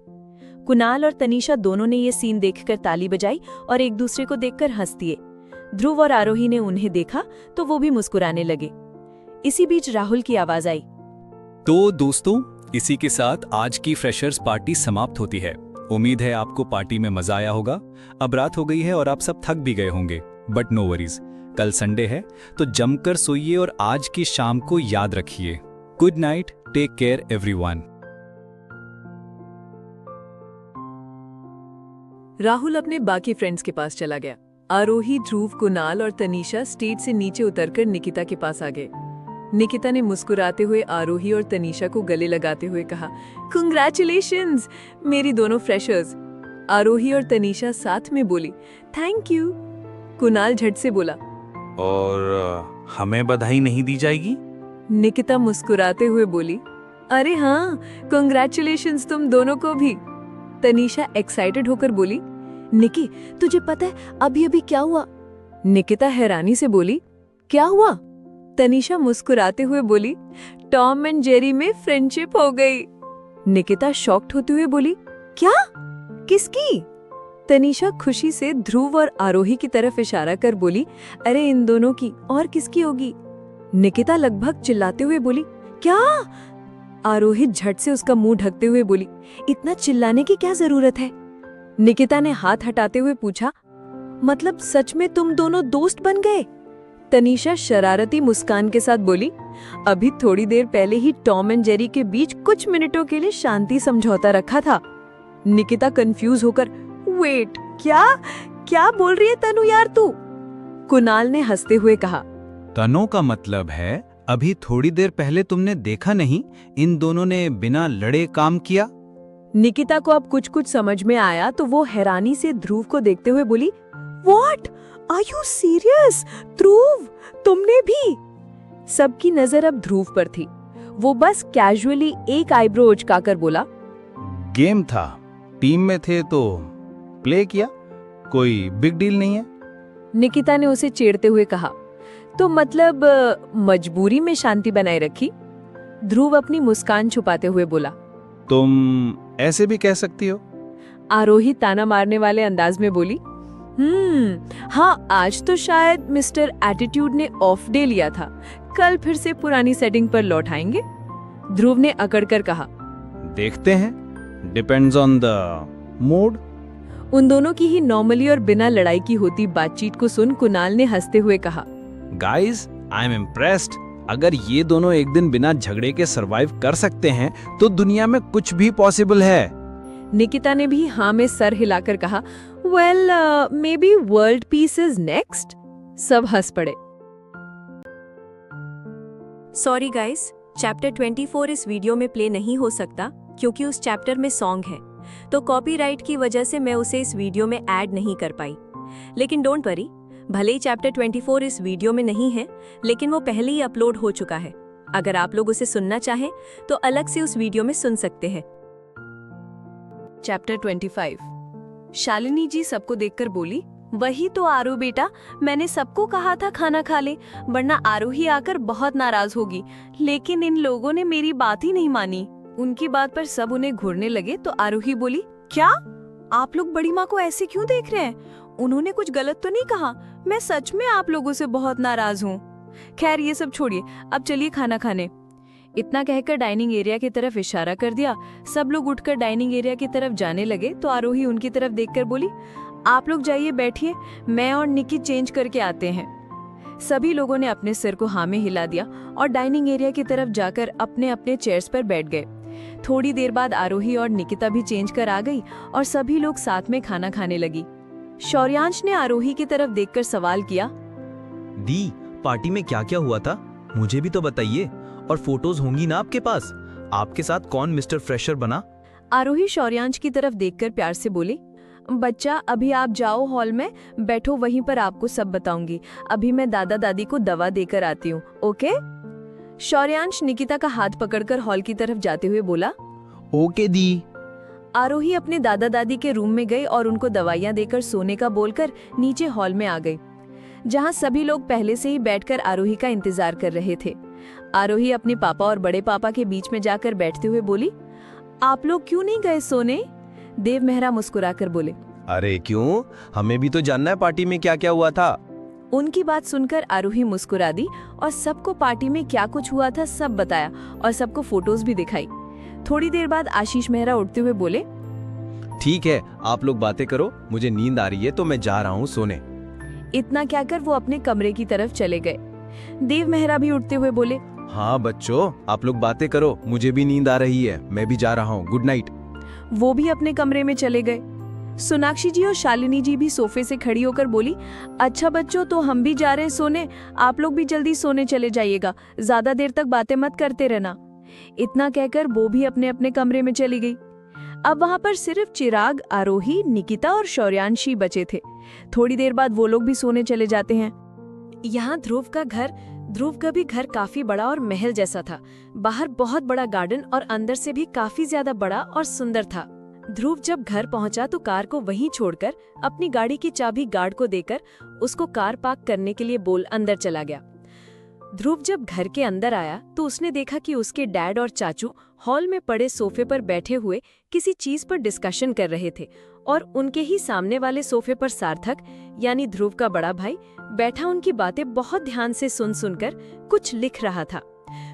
कुणाल और तनीषा दोनों ने ये सीन देखकर ताली बजाई और एक दूसरे को देखकर हंस दिए। ध्रुव और आरोही ने उन्हें देखा तो वो भी मुस्कुराने लगे। इसी बीच राहुल की आवाज आई, तो दोस्तों इसी के साथ आज की फ्रेशर्स पार्टी समाप्त होती है। उम्मीद है आपको पार्टी में मजा आया होगा। अब रात हो गई है और आप सब थक भी गए होंगे, बट नो वरीज, कल संडे है तो जमकर सोइए और आज की शाम को याद रखिए। Good night, take care everyone. Rahul अपने बाकी फ्रेंड्स के पास चला गया। आरोही, ध्रुव, कुणाल और तनीषा स्टेज से नीचे उतरकर निकिता के पास आ गए। निकिता ने मुस्कुराते हुए आरोही और तनीषा को गले लगाते हुए कहा, कंग्रेचुलेशंस मेरी दोनों फ्रेशर्स। आरोही और तनीषा साथ में बोली, थैंक यू। कुणाल झट से बोला, और हमें बधाई नहीं दी जाएगी? निकिता मुस्कुराते हुए बोली, अरे हाँ, कंग्रेचुलेशंस तुम दोनों को भी। तनीषा एक्साइटेड होकर बोली, निकी तुझे पता है अभी अभी क्या हुआ? निकिता हैरानी से बोली, क्या हुआ? तनीषा मुस्कुराते हुए बोली, टॉम एंड जेरी में फ्रेंडशिप हो गई। निकिता शॉक्ड होते हुए बोली, क्या? किसकी? तनीषा खुशी से ध्रुव और आरोही की तरफ इशारा कर बोली, अरे इन दोनों की, और किसकी होगी? निकिता लगभग चिल्लाते हुए बोली, क्या? आरोही झट से उसका मुंह ढकते हुए बोली, इतना चिल्लाने की क्या जरूरत है? निकिता ने हाथ हटाते हुए पूछा, मतलब सच में तुम दोनों दोस्त बन गए? तनीषा शरारती मुस्कान के साथ बोली, अभी थोड़ी देर पहले ही टॉम एंड जेरी के बीच कुछ मिनटों के लिए शांति समझौता रखा था। निकिता कंफ्यूज होकर, वेट, क्या बोल रही है तनु यार तू? कुणाल ने हंसते हुए कहा, तनु का मतलब है अभी थोड़ी देर पहले तुमने देखा नहीं इन दोनों ने बिना लड़े काम किया? निकिता को अब कुछ समझ में आया तो वो हैरानी से ध्रुव को देखते हुए बोली, what? Are you serious? Dhruv तुमने भी? सबकी नजर अब ध्रुव पर थी। वो बस कैजुअली एक आईब्रो उचकाकर बोला, गेम था, टीम में थे तो प्ले किया, कोई बिग डील नहीं है। निकिता ने उसे छेड़ते हुए कहा, तो मतलब मजबूरी में शांति बनाए रखी? ध्रुव अपनी मुस्कान छुपाते हुए बोला, तुम ऐसे भी कह सकती हो। आरोही ताना मारने वाले अंदाज में बोली, हाँ आज तो शायद मिस्टर एटीट्यूड ने ऑफ डे लिया था, कल फिर से पुरानी सेटिंग पर लौट आएंगे। ध्रुव ने अकड़कर कहा, देखते हैं, डिपेंड्स ऑन द मूड। उन दोनों की ही नॉर्मली और बिना लड़ाई की होती बातचीत को सुन कुणाल ने हंसते हुए कहा, गाइस, आई एम इम्प्रेस्ड। अगर ये दोनों एक दिन बिना झगड़े के सरवाइव कर सकते हैं तो दुनिया में कुछ भी पॉसिबल है। निकिता ने भी हाँ में सर हिलाकर कहा, well may be world peace is next. सब हंस पड़े। सॉरी गाइस, चैप्टर 24 इस वीडियो में प्ले नहीं हो सकता क्योंकि उस चैप्टर में सॉन्ग है, तो कॉपीराइट की वजह से मैं उसे इस वीडियो में ऐड नहीं कर पाई। लेकिन डोंट वरी, भले ही चैप्टर 24 इस वीडियो में नहीं है, लेकिन वो पहले ही अपलोड हो चुका है। अगर आप लोग उसे सुनना चाहें तो अलग से उस वीडियो में सुन सकते हैं। चैप्टर 25। शालिनी जी सबको देखकर बोली, वही तो आरू बेटा, मैंने सबको कहा था खाना खा ले, वरना आरू ही आकर बहुत नाराज होगी, लेकिन इन लोगों ने मेरी बात ही नहीं मानी। उनकी बात पर सब उन्हें घूरने लगे तो आरू ही बोली, क्या आप लोग बड़ी माँ को ऐसे क्यों देख रहे हैं? उन्होंने कुछ गलत तो नहीं कहा? मैं सच में आप लोगों से बहुत नाराज हूँ। खैर ये सब छोड़िए, अब चलिए खाना खाने। इतना कहकर डाइनिंग एरिया की तरफ इशारा कर दिया। सब लोग उठकर डाइनिंग एरिया की तरफ जाने लगे तो आरोही उनकी तरफ देखकर बोली, आप लोग जाइए बैठिए, मैं और निकी चेंज करके आते हैं। सभी लोगों ने अपने सिर को हाँ में हिला दिया और डाइनिंग एरिया की तरफ जाकर अपने अपने चेयर्स पर बैठ गए। थोड़ी देर बाद आरोही और निकिता भी चेंज कर आ गई और सभी लोग साथ में खाना खाने लगी। शौर्यांश ने आरोही की तरफ देखकर सवाल किया, दी, पार्टी में क्या क्या हुआ था? मुझे भी तो बताइए, और फोटोज होंगी ना आपके पास? आपके साथ कौन मिस्टर फ्रेशर बना? आरोही शौर्यांश की तरफ देखकर प्यार से बोली, बच्चा अभी आप जाओ हॉल में बैठो, वहीं पर आपको सब बताऊंगी। अभी मैं दादा दादी को दवा देकर आती हूँ, ओके? शौर्यांश निकिता का हाथ पकड़कर हॉल की तरफ जाते हुए बोला, ओके दी। आरोही अपने दादा दादी के रूम में गई और उनको दवाइयां देकर सोने का बोलकर नीचे हॉल में आ गई, जहां सभी लोग पहले से ही बैठकर आरोही का इंतजार कर रहे थे। आरोही अपने पापा और बड़े पापा के बीच में जाकर बैठते हुए बोली, आप लोग क्यों नहीं गए सोने? देव मेहरा मुस्कुराकर बोले, अरे क्यों, हमें भी तो जानना है पार्टी में क्या क्या हुआ था। उनकी बात सुनकर आरोही मुस्कुरा दी और सबको पार्टी में क्या कुछ हुआ था सब बताया और सबको फोटोज भी दिखाई। थोड़ी देर बाद आशीष मेहरा उठते हुए बोले, ठीक है, आप लोग बातें करो, मुझे नींद आ रही है तो मैं जा रहा हूँ सोने। इतना कहकर वो अपने कमरे की तरफ चले गए। देव मेहरा भी उठते हुए बोले, हाँ बच्चों, आप लोग बातें करो, मुझे भी नींद आ रही है, मैं भी जा रहा हूँ, गुड नाइट। वो भी अपने कमरे में चले गए। सोनाक्षी जी और शालिनी जी भी सोफे से खड़ी होकर बोली, अच्छा बच्चों, तो हम भी जा रहे हैं सोने, आप लोग भी जल्दी सोने चले जाइएगा, ज्यादा देर तक बातें मत करते रहना। इतना कहकर वो भी अपने अपने कमरे में चली गई। अब वहां पर सिर्फ चिराग, आरोही, निकिता और शौर्यांशी बचे थे। थोड़ी देर बाद वो लोग भी सोने चले जाते हैं। यहाँ ध्रुव का भी घर काफी बड़ा और महल जैसा था। बाहर बहुत बड़ा गार्डन और अंदर से भी काफी ज्यादा बड़ा और सुंदर था। ध्रुव जब घर पहुंचा तो कार को वहीं छोड़कर अपनी गाड़ी की चाबी गार्ड को देकर उसको कार पार्क करने के लिए बोल अंदर चला गया। ध्रुव जब घर के अंदर आया तो उसने देखा कि उसके डैड और चाचू हॉल में पड़े सोफे पर बैठे हुए किसी चीज पर डिस्कशन कर रहे थे और उनके ही सामने वाले सोफे पर सार्थक यानी ध्रुव का बड़ा भाई बैठा उनकी बातें बहुत ध्यान से सुन सुनकर कुछ लिख रहा था।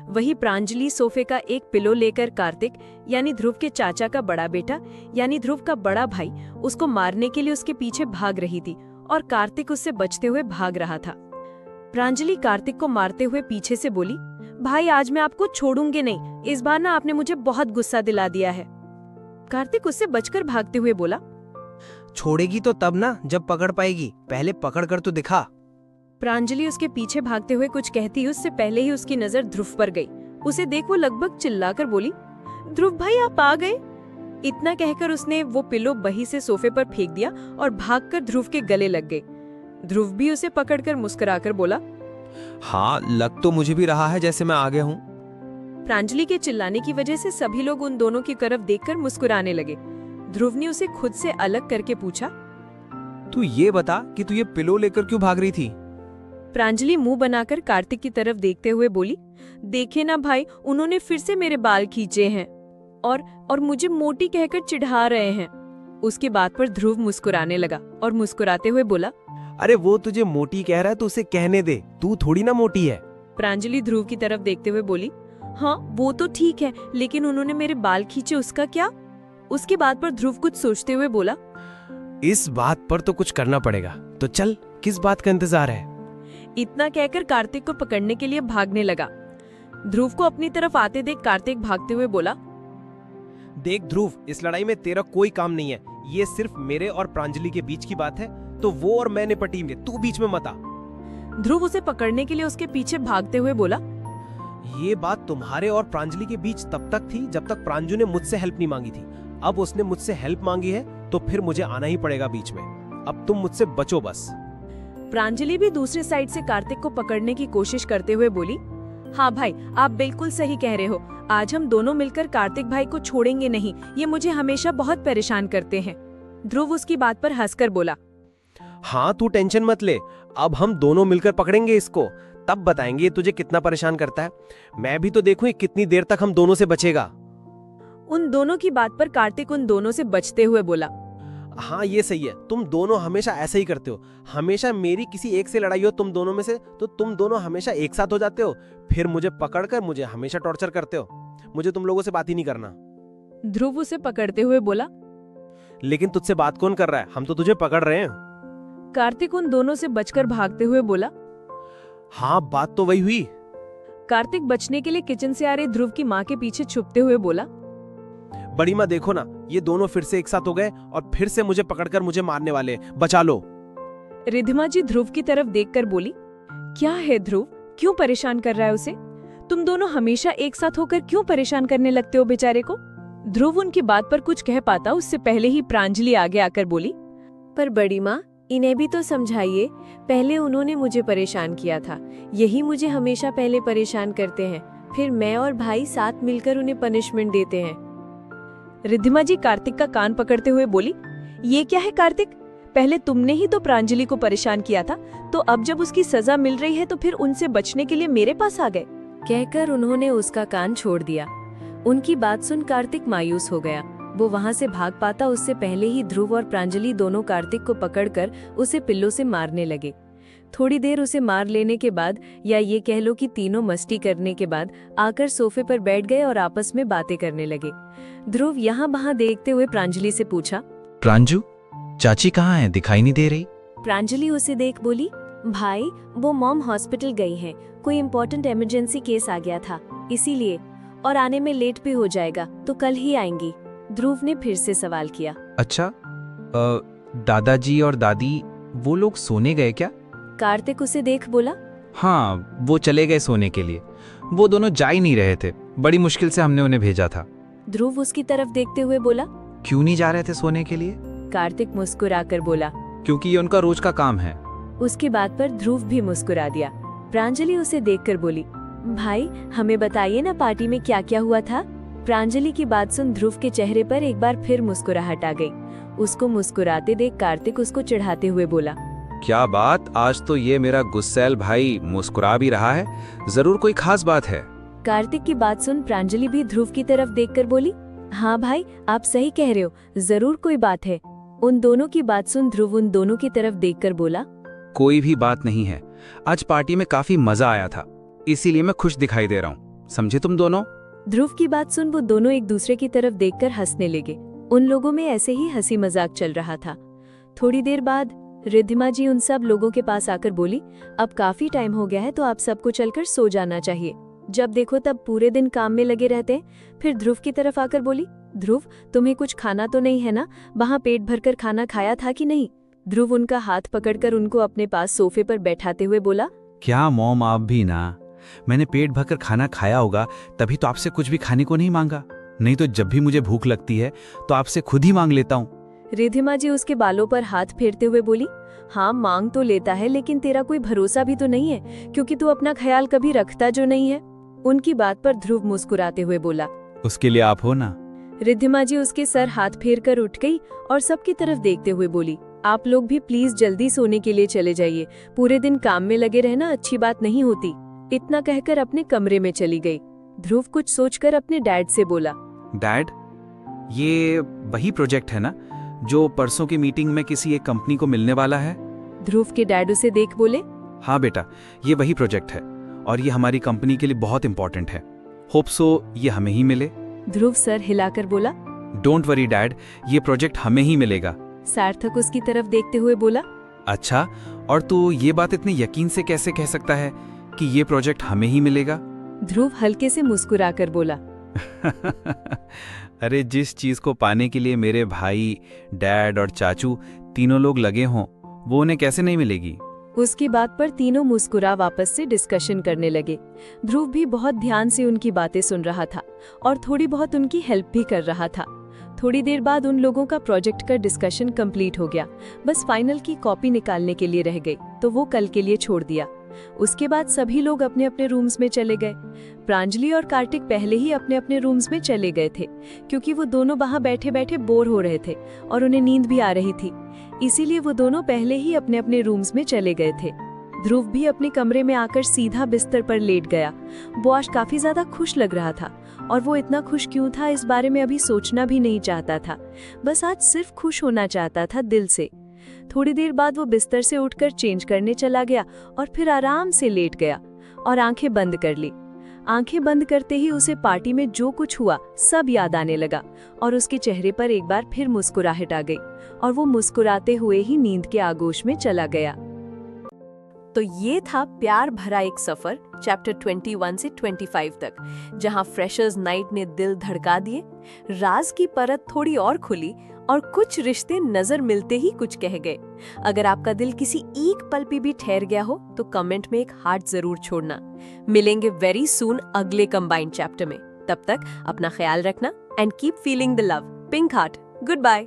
वही प्रांजलि सोफे का एक पिलो लेकर कार्तिक यानी ध्रुव के चाचा का बड़ा बेटा यानी ध्रुव का बड़ा भाई उसको मारने के लिए उसके पीछे भाग रही थी और कार्तिक उससे बचते हुए भाग रहा था। प्रांजलि कार्तिक को मारते हुए पीछे से बोली, भाई आज मैं आपको छोड़ूंगी नहीं, इस बार ना आपने मुझे बहुत गुस्सा दिला दिया है। कार्तिक उससे बचकर भागते हुए बोला, छोड़ेगी तो तब ना जब पकड़ पाएगी, पहले पकड़ कर तो दिखा। प्रांजलि उसके पीछे भागते हुए कुछ कहती उससे पहले ही उसकी नजर ध्रुव पर गई। उसे देख वो लगभग चिल्लाकर बोली, ध्रुव भाई आप आ गए। इतना कहकर उसने वो पिलो बही से सोफे पर फेंक दिया और भागकर ध्रुव के गले लग गई। ध्रुव भी उसे पकड़कर मुस्कुराकर बोला, हाँ लग तो मुझे भी रहा है जैसे मैं आ गया हूँ। प्रांजलि के चिल्लाने की वजह से सभी लोग उन दोनों की तरफ देखकर मुस्कुराने लगे। ध्रुव ने उसे खुद से अलग करके पूछा, तू ये बता कि तू ये पिलो लेकर क्यों भाग रही थी? प्रांजलि मुंह बनाकर कार्तिक की तरफ देखते हुए बोली, देखे ना भाई, उन्होंने फिर से मेरे बाल खींचे हैं और मुझे मोटी कहकर चिढ़ा रहे हैं। उसकी बात पर ध्रुव मुस्कुराने लगा और मुस्कुराते हुए बोला, अरे वो तुझे मोटी कह रहा है तो उसे कहने दे, तू थोड़ी ना मोटी है। प्रांजलि ध्रुव की तरफ देखते हुए बोली, हाँ वो तो ठीक है, लेकिन उन्होंने मेरे बाल खींचे उसका क्या? उसकी बात पर ध्रुव कुछ सोचते हुए बोला, इस बात पर तो कुछ करना पड़ेगा। तो चल, किस बात का इंतजार है? इतना कहकर कार्तिक को पकड़ने के लिए भागने लगा। ध्रुव को अपनी तरफ आते देख कार्तिक भागते हुए बोला, देख ध्रुव, इस लड़ाई में तेरा कोई काम नहीं है। ये सिर्फ मेरे और प्रांजलि के बीच की बात है, तो वो और मैं निपटेंगे, तू बीच में मत आ। ध्रुव उसे पकड़ने के लिए उसके पीछे भागते हुए बोला, ये बात तुम्हारे और प्रांजलि के बीच तब तक थी जब तक प्रांजू ने मुझसे हेल्प नहीं मांगी थी। अब उसने मुझसे हेल्प मांगी है तो फिर मुझे आना ही पड़ेगा बीच में। अब तुम मुझसे बचो बस। प्रांजलि भी दूसरे साइड से कार्तिक को पकड़ने की कोशिश करते हुए बोली, हाँ भाई, आप बिल्कुल सही कह रहे हो। आज हम दोनों मिलकर कार्तिक भाई को छोड़ेंगे नहीं। ये मुझे हमेशा बहुत परेशान करते हैं। ध्रुव उसकी बात पर हंसकर बोला, हाँ तू टेंशन मत ले, अब हम दोनों मिलकर पकड़ेंगे इसको, तब बताएंगे तुझे कितना परेशान करता है। मैं भी तो देखूं ये कितनी देर तक हम दोनों से बचेगा। उन दोनों की बात पर कार्तिक उन दोनों से बचते हुए बोला, हाँ ये सही है, तुम दोनों हमेशा ऐसे ही करते हो। हमेशा मेरी किसी एक से लड़ाई हो तुम दोनों में से, तो तुम दोनों हमेशा एक साथ हो जाते हो, फिर मुझे पकड़कर मुझे हमेशा टॉर्चर करते हो। मुझे तुम लोगों से बात ही नहीं करना। ध्रुव उसे पकड़ते हुए बोला, लेकिन तुझसे बात कौन कर रहा है? हम तो तुझे पकड़ रहे हैं। कार्तिक उन दोनों से बचकर भागते हुए बोला, हाँ बात तो वही हुई। कार्तिक बचने के लिए किचन से आ रहे ध्रुव की माँ के पीछे छुपते हुए बोला, बड़ी माँ देखो ना, ये दोनों फिर से एक साथ हो गए और फिर से मुझे पकड़कर मुझे मारने वाले, बचा लो। रिद्धिमा जी ध्रुव की तरफ देखकर बोली, क्या है ध्रुव, क्यों परेशान कर रहा है उसे? तुम दोनों हमेशा एक साथ होकर क्यों परेशान करने लगते हो बेचारे को? ध्रुव उनकी बात पर कुछ कह पाता उससे पहले ही प्रांजलि आगे आकर बोली, पर बड़ी माँ, इन्हें भी तो समझाइए। पहले उन्होंने मुझे परेशान किया था, यही मुझे हमेशा पहले परेशान करते हैं, फिर मैं और भाई साथ मिलकर उन्हें पनिशमेंट देते हैं। रिद्धिमा जी कार्तिक का कान पकड़ते हुए बोली, ये क्या है कार्तिक? पहले तुमने ही तो प्रांजलि को परेशान किया था, तो अब जब उसकी सजा मिल रही है तो फिर उनसे बचने के लिए मेरे पास आ गए। कहकर उन्होंने उसका कान छोड़ दिया। उनकी बात सुन कार्तिक मायूस हो गया। वो वहां से भाग पाता उससे पहले ही ध्रुव और प्रांजलि दोनों कार्तिक को पकड़कर उसे पिल्लों से मारने लगे। थोड़ी देर उसे मार लेने के बाद, या ये कह लो कि तीनों मस्ती करने के बाद, आकर सोफे पर बैठ गए और आपस में बातें करने लगे। ध्रुव यहाँ वहाँ देखते हुए प्रांजलि से पूछा, प्रांजू, चाची कहाँ है? दिखाई नहीं दे रही। प्रांजलि उसे देख बोली, भाई वो मॉम हॉस्पिटल गई हैं, कोई इम्पोर्टेंट इमरजेंसी केस आ गया था इसीलिए, और आने में लेट भी हो जाएगा, तो कल ही आएंगी। ध्रुव ने फिर से सवाल किया। अच्छा, दादाजी और दादी वो लोग सोने गए क्या? कार्तिक उसे देख बोला, हाँ वो चले गए सोने के लिए, वो दोनों जा ही नहीं रहे थे, बड़ी मुश्किल से हमने उन्हें भेजा था। ध्रुव उसकी तरफ देखते हुए बोला, क्यों नहीं जा रहे थे सोने के लिए? कार्तिक मुस्कुराकर बोला, क्योंकि ये उनका रोज का काम है। उसकी बात पर ध्रुव भी मुस्कुरा दिया। प्रांजलि उसे देखकर बोली, भाई हमें बताइए ना पार्टी में क्या क्या हुआ था? प्रांजलि की बात सुन ध्रुव के चेहरे पर एक बार फिर मुस्कुराहट आ गई। उसको मुस्कुराते देख कार्तिक उसको चिढ़ाते हुए बोला, क्या बात, आज तो ये मेरा गुस्सैल भाई मुस्कुरा भी रहा है, जरूर कोई खास बात है। कार्तिक की बात सुन प्रांजलि भी ध्रुव की तरफ देखकर बोली, हाँ भाई आप सही कह रहे हो, जरूर कोई बात है। उन दोनों की बात सुन ध्रुव उन दोनों की तरफ देखकर बोला, कोई भी बात नहीं है, आज पार्टी में काफी मजा आया था, इसीलिए मैं खुश दिखाई दे रहा हूँ, समझे तुम दोनों? ध्रुव की बात सुन वो दोनों एक दूसरे की तरफ देखकर हंसने लगे। उन लोगों में ऐसे ही हंसी मजाक चल रहा था। थोड़ी देर बाद रिद्धिमा जी उन सब लोगों के पास आकर बोली, अब काफी टाइम हो गया है तो आप सबको चलकर सो जाना चाहिए। जब देखो तब पूरे दिन काम में लगे रहते हैं। फिर ध्रुव की तरफ आकर बोली, ध्रुव तुम्हें कुछ खाना तो नहीं है ना? वहाँ पेट भरकर खाना खाया था कि नहीं? ध्रुव उनका हाथ पकड़कर उनको अपने पास सोफे पर बैठाते हुए बोला, क्या मॉम आप भी ना, मैंने पेट भरकर खाना खाया होगा तभी तो आपसे कुछ भी खाने को नहीं मांगा, नहीं तो जब भी मुझे भूख लगती है तो आपसे खुद ही मांग लेता हूँ। रिद्धिमा जी उसके बालों पर हाथ फेरते हुए बोली, हाँ मांग तो लेता है लेकिन तेरा कोई भरोसा भी तो नहीं है, क्योंकि तू अपना ख्याल कभी रखता जो नहीं है। उनकी बात पर ध्रुव मुस्कुराते हुए बोला, उसके लिए आप हो ना। रिद्धिमा जी उसके सर हाथ फेर कर उठ गई और सबकी तरफ देखते हुए बोली, आप लोग भी प्लीज जल्दी सोने के लिए चले जाइए, पूरे दिन काम में लगे रहना अच्छी बात नहीं होती। इतना कहकर अपने कमरे में चली गई। ध्रुव कुछ सोचकर अपने डैड से बोला, डैड, ये वही प्रोजेक्ट है ना जो परसों की मीटिंग में किसी एक कंपनी को मिलने वाला है? ध्रुव के डैड उसे देख बोले, हाँ बेटा, ये वही प्रोजेक्ट है और ये हमारी कंपनी के लिए बहुत इंपॉर्टेंट है। होप सो ये हमें ही मिले। ध्रुव सर हिलाकर बोला, डोंट वरी डैड, ये प्रोजेक्ट हमें ही मिलेगा, सार्थक उसकी तरफ देखते हुए बोला। अच्छा, और तू ये बात इतने यकीन से कैसे कह सकता है कि ये प्रोजेक्ट हमें ही मिलेगा? ध्रुव हल्के से मुस्कुराकर बोला। अरे जिस चीज को पाने के लिए मेरे भाई, डैड और चाचू तीनों लोग लगे हों, वो उन्हें कैसे नहीं मिलेगी? उसकी बात पर तीनों मुस्कुरा वापस से डिस्कशन करने लगे। ध्रुव भी बहुत ध्यान से उनकी बातें सुन रहा था और थोड़ी बहुत उनकी हेल्प भी कर रहा था। थोड़ी देर बाद उन लोगों का प्रोजेक्ट का डिस्कशन कंप्लीट हो गया। बस फाइनल की कॉपी निकालने के लिए रह गई, तो वो कल के लिए छोड़ दिया। उसके बाद सभी लोग अपने अपने रूम्स में चले गए। प्रांजलि और कार्तिक पहले ही अपने अपने रूम्स में चले गए थे, क्योंकि वो दोनों वहां बैठे बैठे बोर हो रहे थे और उन्हें नींद भी आ रही थी। इसीलिए वो दोनों पहले ही अपने अपने रूम्स में चले गए थे। ध्रुव भी अपने कमरे में आकर सीधा बिस्तर पर लेट गया। वो आज काफी ज्यादा खुश लग रहा था, और वो इतना खुश क्यों था इस बारे में अभी सोचना भी नहीं चाहता था। बस आज सिर्फ खुश होना चाहता था दिल से। थोड़ी देर बाद वो बिस्तर से उठकर चेंज करने चला गया और फिर आराम से लेट गया और आंखें बंद कर ली। आंखें बंद करते ही उसे पार्टी में जो कुछ हुआ सब याद आने लगा और उसके चेहरे पर एक बार फिर मुस्कुराहट आ गई और वो मुस्कुराते हुए ही नींद के आगोश में चला गया। तो ये था प्यार भरा एक सफर चैप्टर 21 से 25 तक, जहां फ्रेशर्स नाइट ने दिल धड़का दिए, राज की परत थोड़ी और खुली और कुछ रिश्ते नजर मिलते ही कुछ कह गए। अगर आपका दिल किसी एक पल पे भी ठहर गया हो तो कमेंट में एक हार्ट जरूर छोड़ना। मिलेंगे वेरी सून अगले कंबाइंड चैप्टर में। तब तक अपना ख्याल रखना and keep feeling the love. Pink heart. Good bye.